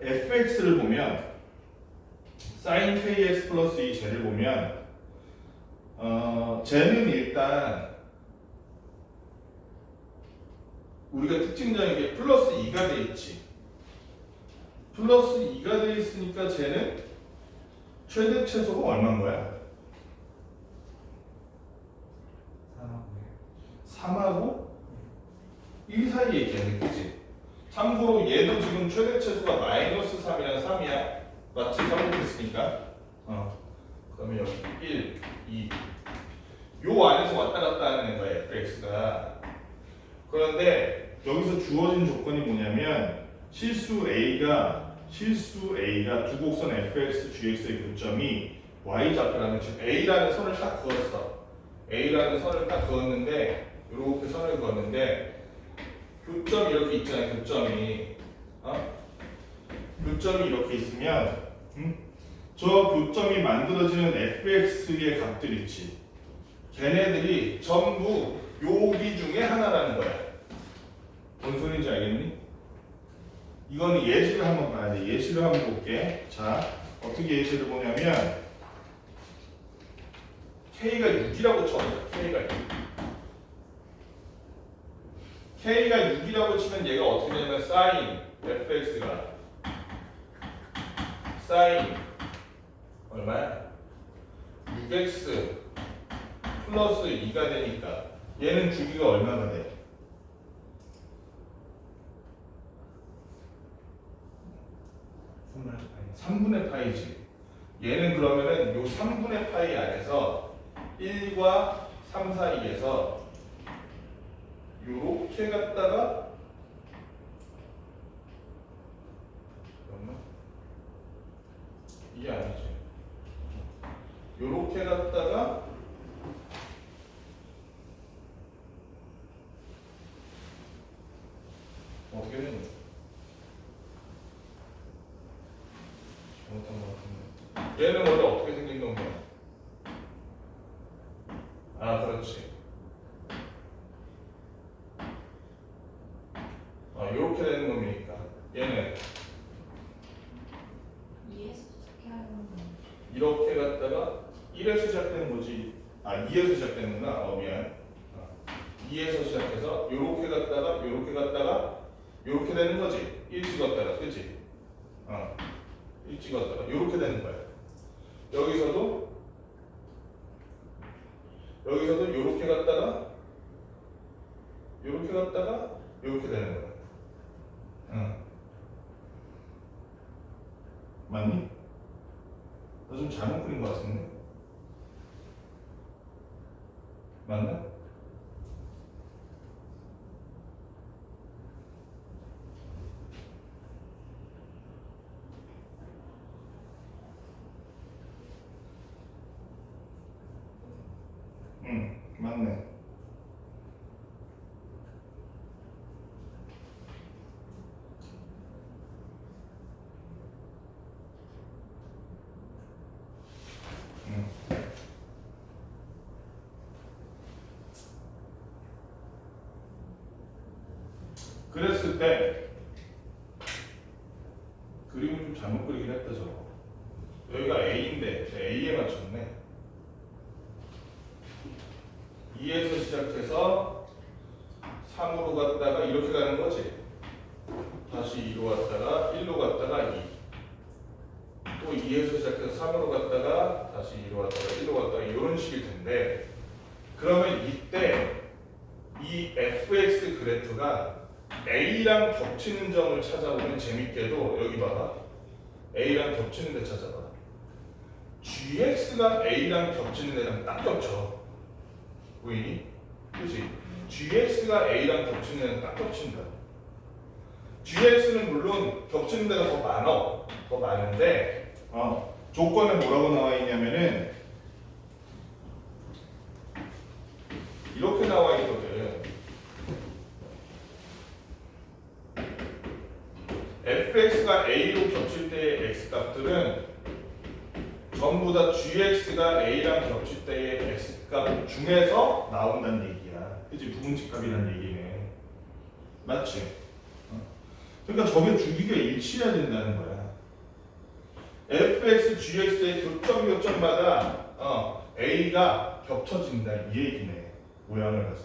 fx를 보면 sin kx 플러스 2 쟤를 보면 쟤는 일단 우리가 특징적인 게 플러스 2가 돼 있지. 플러스 2가 돼 있으니까 쟤는 최대 최소가 얼마인 거야? 3하고 1 사이에 있겠네, 그치? 참고로 얘도 지금 최대 최소가 마이너스 3이랑 3이야. 맞지? 3을 있으니까. 그러면 여기 1, 2. 요 안에서 왔다 갔다 하는 거야, fx가. 그런데 여기서 주어진 조건이 뭐냐면 실수 A가 두 곡선 fx, gx의 교점이 y좌표라는 즉 A라는 선을 딱 그었어. A라는 선을 딱 그었는데 이렇게 선을 그었는데 교점이 이렇게 있잖아요. 교점이 이렇게 있으면 저 교점이 만들어지는 fx의 값들 있지. 걔네들이 전부 여기 중에 하나라는 거야. 뭔 소리인지 알겠니? 이거는 예시를 한번 봐야 돼. 예시를 한번 볼게. 자, 어떻게 예시를 보냐면 K가 6이라고 쳐보자. K가 6이라고 치면 얘가 어떻게 되냐면 sin fx가 sin 얼마야? 6x 플러스 2가 되니까 얘는 주기가 얼마가 돼? 3분의 파이지. 얘는 그러면은 요 3분의 파이 안에서 1과 3 사이에서 요렇게 갖다가 잠깐만 이게 아니지. 요렇게 갖다가 어떻게 되는 거야? 잘못한 것 같은데. 얘는 원래 어떻게 생긴 놈이야? 아, 그렇지. 이렇게 되는 놈이니까 얘는 2에서 시작하는 거. 이렇게 갔다가 1에서 시작되는 거지. 2에서 시작되는구나. 미안. 2에서 시작해서 이렇게 갔다가 이렇게 되는 거지. 1 찍었다가, 그치? 1 찍었다가 이렇게 되는 거야. 여기서도 이렇게 갔다가 이렇게 되는 거야. 맞니? 너 좀 잘못 그린 것 같은데? 맞나? 맞네. 그랬을 때 그림을 좀 잘못 그리긴 했다 저거. 여기가 A인데 A에 맞췄네. 2에서 시작해서 3으로 갔다가 이렇게 가는 거지. 다시 2로 갔다가 1로 갔다가 2. 또 2에서 시작해서 3으로 갔다가 다시 2로 갔다가 1로 갔다가 이런 식일 텐데, 그러면 이때 이 fx 그래프가 A랑 겹치는 점을 찾아보면 재밌게도 여기 봐봐. A랑 겹치는 데 찾아봐. gx가 A랑 겹치는 데랑 딱 겹쳐. 보이니? 그치? gx가 A랑 겹치는 데랑 딱 겹친다. gx는 물론 겹치는 데가 더 많아. 더 많은데 조건에 뭐라고 나와 있냐면은 이렇게 나와 있거든. fx가 a로 겹칠 때의 x값들은 전부 다 gx가 a랑 겹칠 때의 x값 중에서 나온다는 얘기야. 그치? 부분집값이라는 얘기네. 맞지? 그러니까 저게 주기가 일치해야 된다는 거야. fx, gx의 교점마다 a가 겹쳐진다 이 얘기네. 모양을 봤을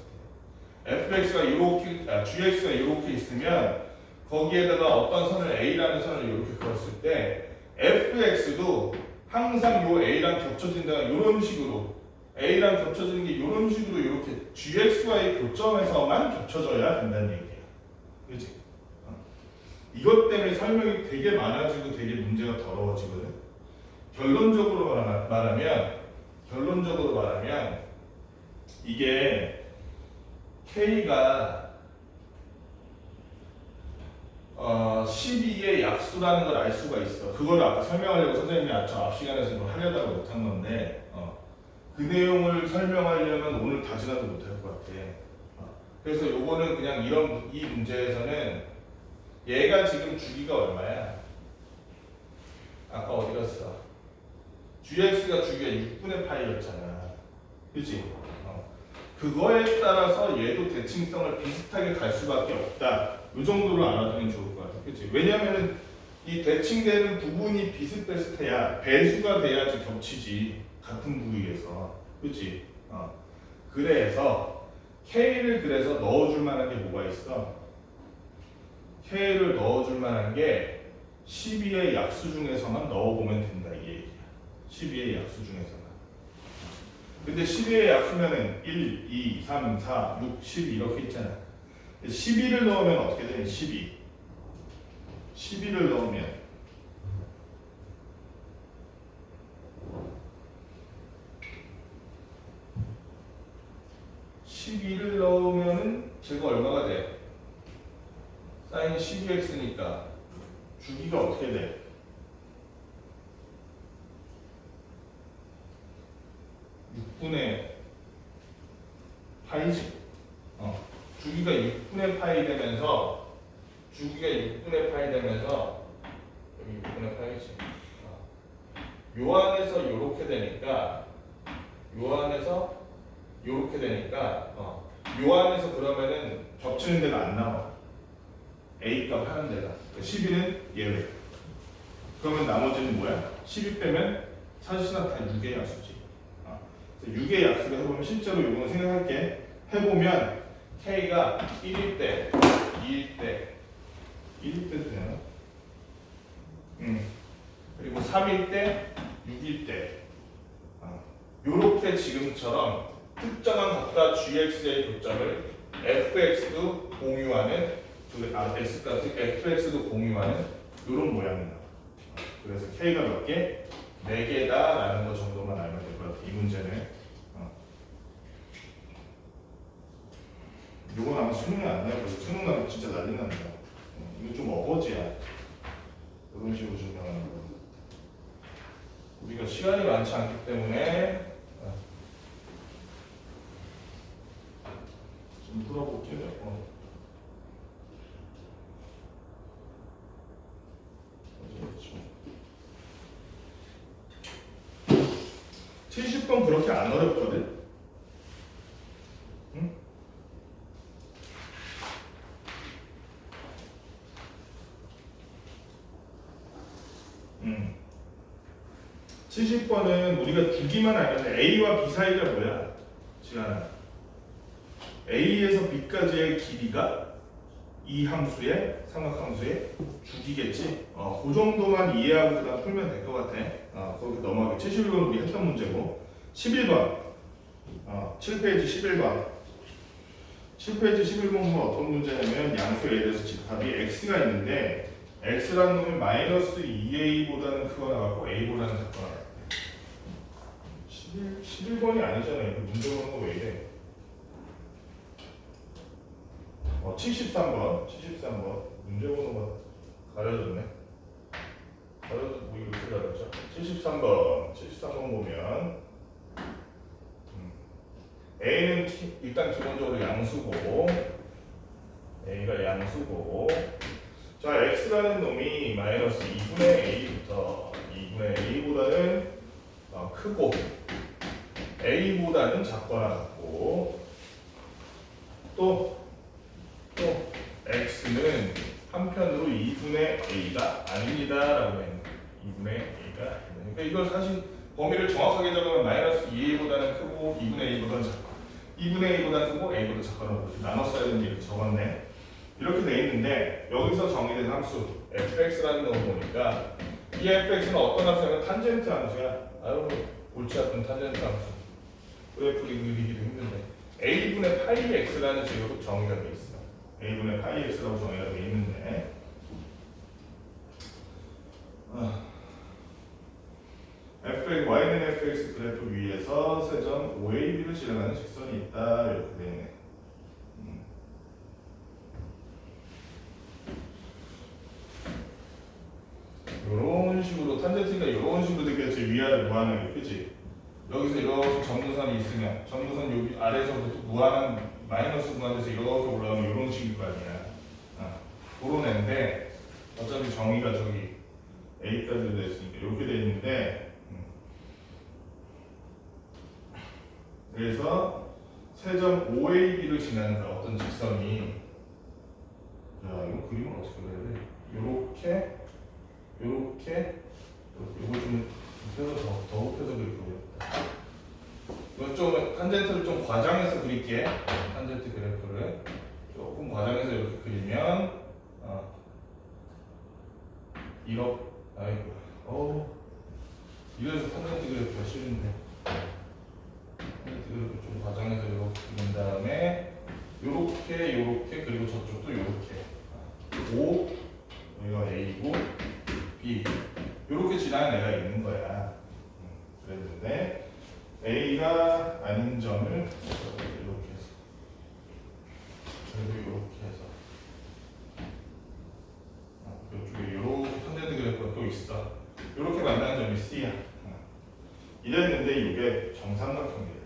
때. fx가 이렇게 gx가 이렇게 있으면 거기에다가 어떤 선을 a라는 선을 이렇게 그었을 때 fx도 항상 요 a랑 겹쳐진다 이런 식으로 a랑 겹쳐지는 게 이런 식으로 이렇게 gx와의 교점에서만 겹쳐져야 된다는 얘기예요. 그렇지? 이것 때문에 설명이 되게 많아지고 되게 문제가 더러워지거든. 결론적으로 말하면 이게 K가 12의 약수라는 걸 알 수가 있어. 그걸 아까 설명하려고 선생님이 저 앞 시간에서 뭐 하려다가 못한 건데 그 내용을 설명하려면 오늘 다 지나도 못할 것 같아. 그래서 요거는 그냥 이 문제에서는 얘가 지금 주기가 얼마야? 아까 어디 갔어? gx가 주기가 6분의 파이였잖아. 그치? 그거에 따라서 얘도 대칭성을 비슷하게 갈 수밖에 없다. 이 정도로 알아두면 좋을 것 같아. 그치? 왜냐면은 이 대칭되는 부분이 비슷비슷해야 배수가 돼야지 겹치지. 같은 부위에서. 그치? 그래서 K를 그래서 넣어줄 만한 게 뭐가 있어? K를 넣어줄 만한 게 12의 약수 중에서만 넣어보면 된다. 이 얘기야. 12의 약수 중에서만. 근데 12의 약수면은 1, 2, 3, 4, 6, 12 이렇게 있잖아. 12를 넣으면 어떻게 돼? 12. 12를 넣으면 은 제가 얼마가 돼? 사인 12x니까 주기가 어떻게 돼? 6분의 파이지. 주기가 6분의 파이 되면서 여기 6분의 파이지. 요 안에서 요렇게 되니까 요 안에서 그러면은 겹치는 데가 안 나와. A 값 하는 데가. 12는 예외. 그러면 나머지는 뭐야? 12 빼면 사실상 다 6의 약수지. 6의 약수를 해보면 실제로 이건 생각할게. 해보면 K가 1일 때, 2일 때, 1일 때도 되나? 그리고 3일 때, 6일 때. 요렇게 지금처럼 특정한 각각 gx의 교점을 fx도 공유하는 fx도 공유하는 이런 모양이다. 그래서 K가 몇 개? 4개다라는 거 정도만 알면 될 것 같아. 이 문제는. 요건 아마 수능이 안 나요. 수능 나면 진짜 난리 난다. 이거 좀 어거지야. 이런 식으로 증명하는 거. 우리가 시간이 많지 않기 때문에 좀 풀어볼게요. 70번 그렇게 안 어렵거든? 응? 70번은 우리가 주기만 알면 A와 B 사이가 뭐야? 지안아. A에서 B까지의 길이가 이 함수의 삼각함수의 주기겠지? 그 정도만 이해하고 그다음 풀면 될 것 같아. 거기 넘어가게. 71번 우리 했던 문제고. 11번. 7페이지 11번. 7페이지 11번 보면 어떤 문제냐면 양수 A에 대해서 집합이 X가 있는데 X라는 놈이 마이너스 2A보다는 크거나 같고 A보다는 작거나 같아. 11번이 아니잖아요. 그 문제 보는 거 왜 이래? 73번 문제 보는 거 가려졌네. 뭐 이렇게 가려져? 73번 보면 A는 일단 기본적으로 양수고 A가 양수고 자 X라는 놈이 마이너스 2분의 A부터 2분의 A보다는 크고 A보다는 작거나 같고 또 X는 한편으로 2분의 A가 아닙니다 라고 했는 2분의 A가 아닙니다. 그러니까 이걸 사실 범위를 정확하게 적으면 마이너스 2A보다는 크고 2분의 A보다는 작고 2분의 a보다 크고 a보다 작거나 나눠 써야 되는데 이렇게 적었네. 이렇게 돼 있는데 여기서 정의된 함수 fx라는 거 보니까 이 fx는 어떤 함수냐면 탄젠트 함수야. 아유 골치 아픈 탄젠트 함수. 그래프를 그리기도 힘든데 a분의 파이 x라는 식으로 정의가 돼 있어. a분의 파이 x라고 정의가 돼 있는데 y는 fx 그래프 위에서 세점 OAB를 지나가는 직선이 있다 이렇게 돼 있네. 이런 식으로 탄젠트가 이런 식으로 되겠지. 위아래 무한하게, 그치? 여기서 이렇게 점도선이 있으면 점도선 여기 아래에서부터 무한한 마이너스 무한에서 이렇게 올라가면 이런 식일 거 아니야. 그런 애인데 어차피 정의가 저기 A까지 돼 있으니까 이렇게 돼 있는데 그래서 세점 OAB를 지나는 어떤 직선이 이거 그림을 어떻게 그려야 돼? 요렇게 요걸 좀 펴서 더 펴서 그리겠다. 이건 좀 탄젠트를 좀 과장해서 그릴게. 탄젠트 그래프를 조금 과장해서 이렇게 그리면 이래서 탄젠트 그래프가 싫은데 탄젠트 그래프 좀 과장해서 이렇게 그린 다음에 요렇게 그리고 저쪽도 요렇게 O 여기가 A고 B 요렇게 지나는 애가 있는 거야. 그랬는데 A가 아닌 점을 이렇게 해서 그리고 이렇게 해서 이쪽에 요렇게 탄젠트 그래프가 또 있어. 요렇게 만나는 점이 C야. 이랬는데 이게 정삼각형이야.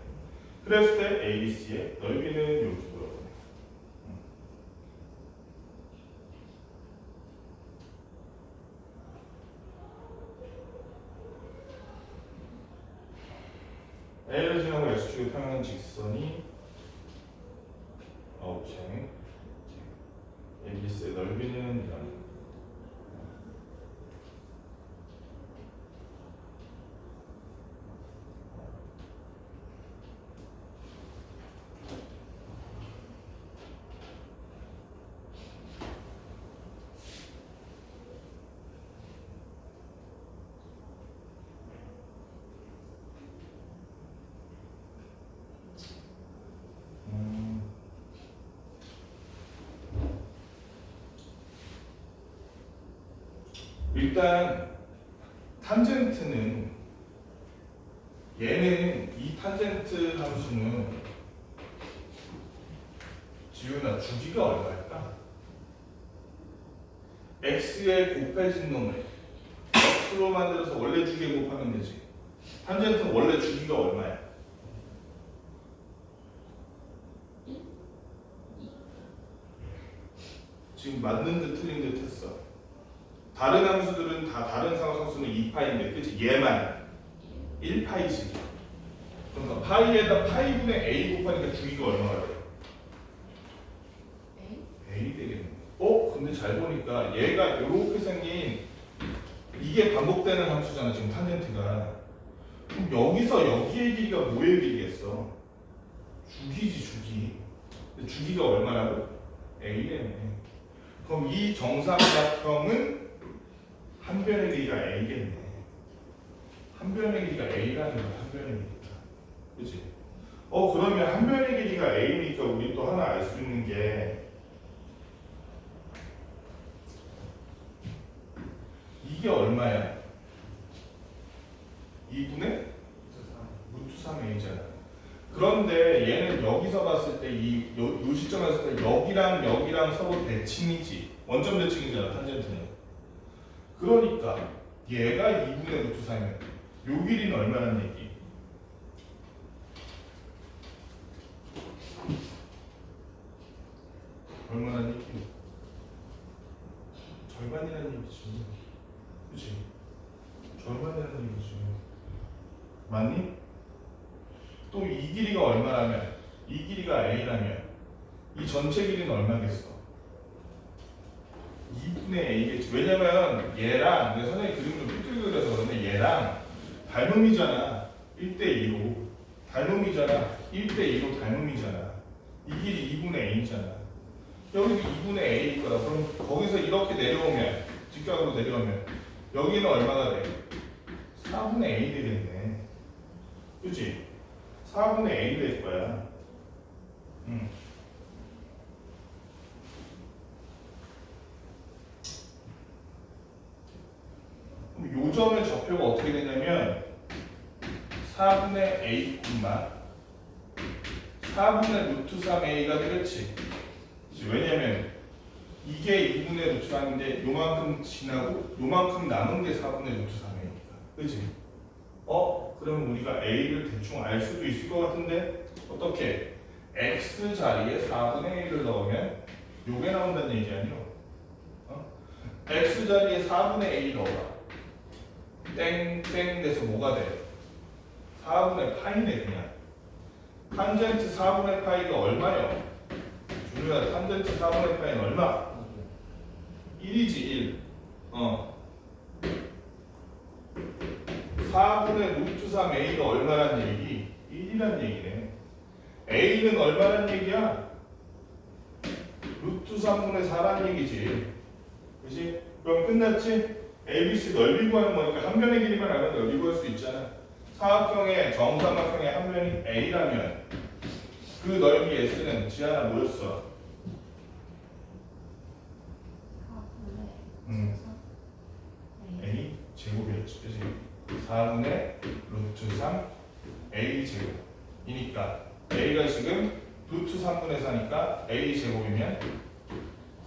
그랬을 때 ABC의 넓이는 이렇게 보여. A를 지나고 X축에 평행한 직선이 오케이. ABC의 넓이는 이런. 일단 탄젠트는 얘는 이 탄젠트 함수는 지훈아 주기가 얼마일까? x에 곱해진 놈을 x로 만들어서 원래 주기에 곱하면 되지. 탄젠트는 원래 주기가 얼마야? 지금 맞는 듯 틀린 듯 했어. 다른 함수들은 다 다른 상수는 2파인데 그치? 얘만 1파이지. 그러니까 파이에다 파이분의 a 곱하니까 주기가 얼마가 돼? a 되겠네. 근데 잘 보니까 얘가 이렇게 생긴 이게 반복되는 함수잖아 지금 탄젠트가. 그럼 여기서 여기의 길이가 뭐의 길이겠어? 주기지 주기. 근데 주기가 얼마라고? a네. 그럼 이 정삼각형은 한 변의 길이가 a겠네. 한 변의 길이가 a라는 거야. 한 변의 길이가. 그치? 그러면 한 변의 길이가 a니까 우리 또 하나 알 수 있는 게 이게 얼마야? 2분의 루트 3a잖아. 그런데 얘는 여기서 봤을 때 요 시점에서 봤을 때 여기랑 서로 대칭이지. 원점 대칭이잖아 탄젠트는. 그러니까 얘가 2분의 루트 3이면 요 길이는 얼마란 얘기? 얼마란 얘기? 절반이라는 얘기지. 그치? 절반이라는 얘기지. 맞니? 또 이 길이가 얼마라면 이 길이가 a라면 이 전체 길이는 얼마겠어? 2분의 a겠지. 왜냐면 얘랑 내가 선생님 그림을 삐뚤게 그려서 그런데 얘랑 닮음이잖아. 1대2로 닮음이잖아. 1대 2로 닮음이잖아. 이 길이 2분의 a잖아. 여기도 2분의 a일 거야. 그럼 거기서 이렇게 내려오면 직각으로 내려오면 여기는 얼마가 돼? 4분의 a 되겠네. 그치? 4분의 a 될 거야. 그럼 요 점의 좌표가 어떻게 되냐면 4분의 a, 4분의 루트 3a가 되겠지. 왜냐면 이게 2분의 루트 3인데 요만큼 지나고 요만큼 남은 게 4분의 루트 3a니까. 그치? 그럼 우리가 a를 대충 알 수도 있을 것 같은데 어떻게? x 자리에 4분의 1을 넣으면 요게 나온다는 얘기 아니요? x 자리에 4분의 1 넣어봐. 땡땡 돼서 뭐가 돼? 4분의 파이네 그냥. 탄젠트 4분의 파이가 얼마요? 준우야, 탄젠트 4분의 파이는 얼마? 1이지 1. 4분의 루트 3a가 얼마란 얘기? 1이란 얘기네. a는 얼마란 얘기야? 루트 3분의 4란 얘기지. 그치? 그럼 끝났지? ABC 넓이 구하는 거니까 한 변의 길이만 알면 넓이 구할 수 있잖아. 사각형의 정삼각형의 한 변이 a라면 그 넓이 s는 지하나 뭐였어? a 제곱이었지, 그치? 4분의 루트 3 a 제곱이니까 a가 지금 루트 3분의 4니까 a 제곱이면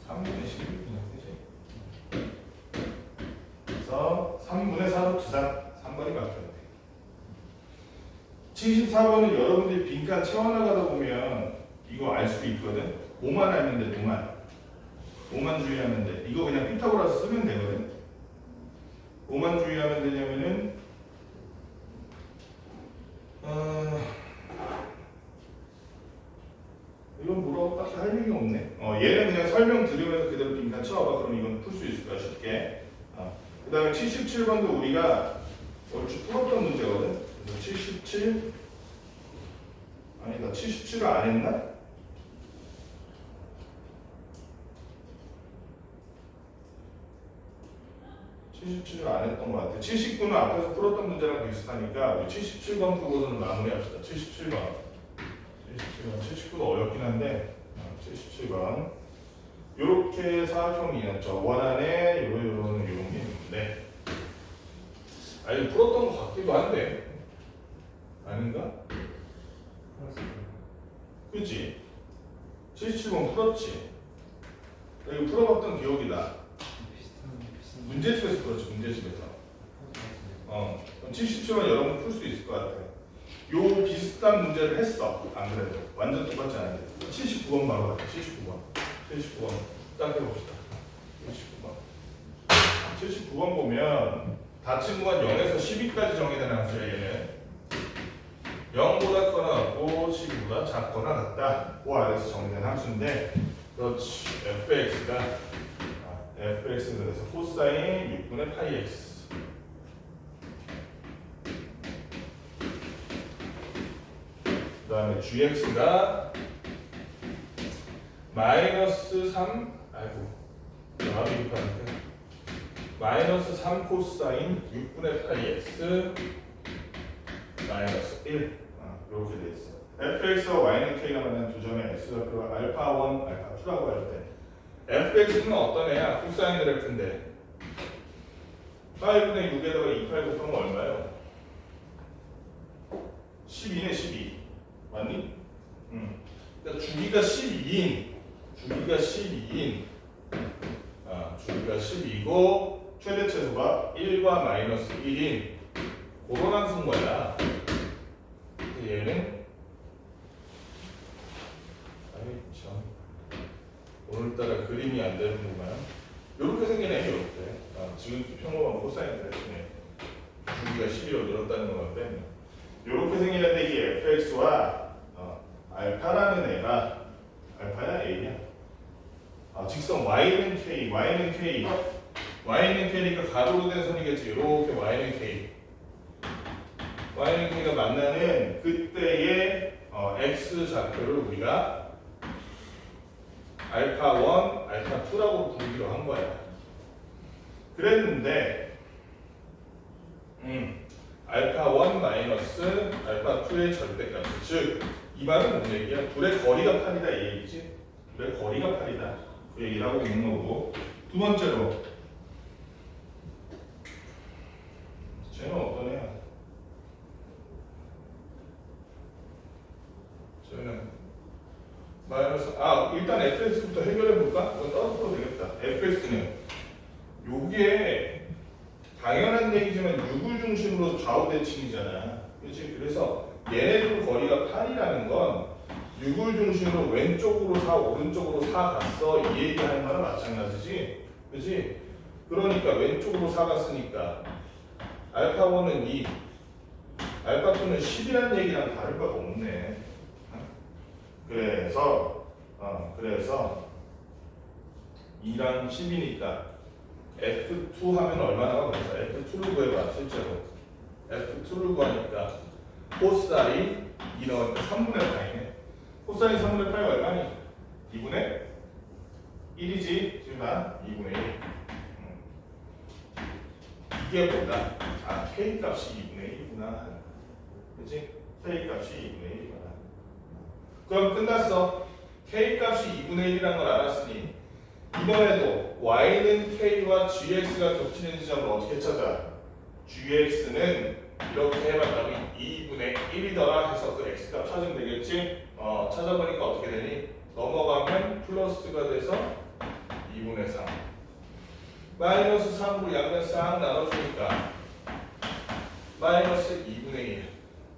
3분의 16이냐, 그치? 그래서 3분의 4 루트 3번이 맞겠네. 74번은 여러분들이 빈칸 채워나가다 보면 이거 알 수도 있거든. 5만 알면 돼, 5만 주의하면 돼. 이거 그냥 피타고라스 쓰면 되거든. 5만 주의하면 되냐면은 이건 뭐라고 딱히 할 얘기가 없네. 얘는 그냥 설명 들으면서 그대로 빈칸 채워봐. 그럼 이건 풀 수 있을 거야, 쉽게. 그 다음에 77번도 우리가 얼추 풀었던 문제거든. 그래서 77 아니다, 77을 안 했나? 77을 안 했던 것 같아. 79는 앞에서 풀었던 문제랑 비슷하니까 우리 77번 풀고서는 마무리합시다. 79도 어렵긴 한데 77번 요렇게 사각형이었죠. 원안에 요런 게 있는데 아니 풀었던 것 같기도 한데 아닌가? 그치? 77번 풀었지? 이거 풀어봤던 기억이다. 문제집에서 그렇지, 문제집에서. 77번 여러분 풀 수 있을 것 같아. 요 비슷한 문제를 했어. 안 그래도 완전 똑같지 않은데. 79번 바로 가자. 79번 딱 해봅시다. 79번 보면 닫힌 구간 0에서 12까지 정의되는 함수야. 얘는 0보다 커나 같고 12보다 작거나 같다. 그 아래에서 정의된 함수인데, 그렇지. fx는 그래서 코사인 6분의 파이 x. 그 다음에 gx가 마이너스 3, 마이너스 3 코사인 6분의 파이 x 마이너스 1. 이렇게 돼 있어. fx와 y는 k가 만난 두 점의 x좌표가 알파 1, 알파 2라고 할 때 fx는 어떤 애야? 코사인 그래프인데 8분의 6에다가 28 곱하면 얼마요? 12네 12 맞니? 그러니까 주기가 12인 주기가 12이고 최대체수가 1과 마이너스 1인 그런 함수인 거야. 얘는 오늘따라 그림이 안 되는구만. 이렇게 생기네. 이렇게 지금 평범한 코사인 그래프네. 주기가 12로 늘었다는 것 같아. 이렇게 생기는데 이 fx와 알파라는 애가 알파야 a냐? 직선 y는 k니까 가로로 된 선이겠지. 이렇게 y는 k가 만나는 그때의 x 좌표를 우리가 알파 1, 알파 2라고 부르기로 한 거야. 그랬는데 알파 1 마이너스 알파 2의 절대값, 즉 이 말은 무슨 얘기야? 둘의 거리가 8이다 이 얘기지. 둘의 거리가 8이다 그 얘기를 하고 있는 거고, 두 번째로 쟤는 어떤 애야? 쟤는 마이너스 일단 fx부터 해결해 볼까? 이건 떨어뜨려도 되겠다. fx는 요게 당연한 얘기지만 6을 중심으로 좌우 대칭이잖아. 그렇지? 그래서 얘네들 거리가 8이라는 건 6을 중심으로 왼쪽으로 4, 오른쪽으로 4 갔어 이 얘기하는 거랑 마찬가지지. 그렇지? 그러니까 왼쪽으로 4 갔으니까 알파 1은 2, 알파 2는 10이라는 얘기랑 다를 바가 없네. 그래서 2랑 10이니까 F2 하면 얼마나 그래서 F2를 구해봐. 실제로 F2를 구하니까 코사인 2 넣으니까 3분의 8이네. 코사인 3분의 8이 얼마니? 2분의 1이지. 지금 난 2분의 1. 이게 뭐다? K 값이 2분의 1이구나. 그치? K 값이 2분의 1이구나. 그럼 끝났어. K 값이 2분의 1이라는 걸 알았으니 이번에도 y는 k와 gx가 겹치는 지점을 어떻게 찾아? gx는 이렇게 해봤더니 2분의 1이더라 해서 그 x값 찾으면 되겠지? 찾아보니까 어떻게 되니? 넘어가면 플러스가 돼서 2분의 3 마이너스 3으로 양면 싹 나눠주니까 마이너스 2분의 1.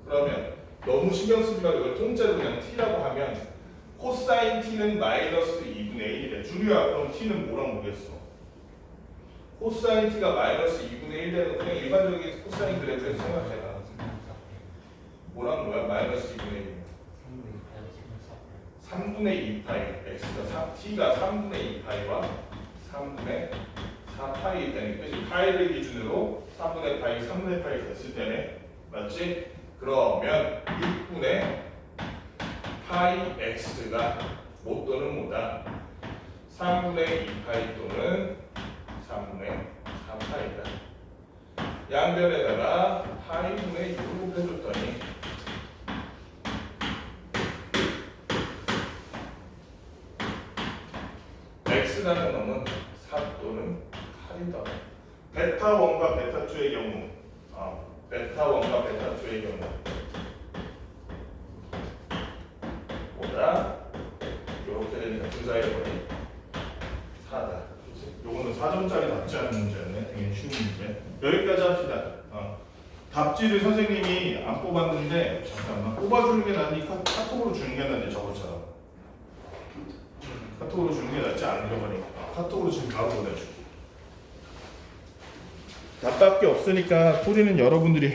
그러면 너무 신경 쓰지 말고 이걸 통째로 그냥 t라고 하면 코사인 t는 마이너스 2분의 1이래. 준유야, 그럼 t는 뭐랑 보겠어? 코사인 t가 마이너스 2분의 1 되는 그냥 일반적인 코사인 그래프에서 생각해라. 뭐랑 뭐야? 마이너스 2분의 1. 3분의 2파이. x가 t가 3분의 2파이와 3분의 4파이 되는 거지. 파이를 기준으로 3분의 파이, 3분의 파이 됐을 때네. 맞지? 그러면 6분의 파이 x가 못 또는 뭐다? 3분의 2파이 또는 3분의 4파이다. 양변에다가 파이분의 6을 곱해줬더니 x라는 놈은 4 또는 8이다. 베타 1과 베타 2의 경우 베타 1과 베타 2의 경우 보다 이렇게 되니까 두 사이의 거리 4다. 요거는 4점짜리 답지 않은 문제였네. 되게 쉬운 문제. 여기까지 합시다. 답지를 선생님이 안 뽑았는데 잠깐만 뽑아주는 게 낫니? 카톡으로 주는 게 낫니? 저것처럼 카톡으로 주는 게 낫지 않은 거니까 카톡으로 지금 바로 보내줘. 답밖에 없으니까 풀이는 여러분들이 해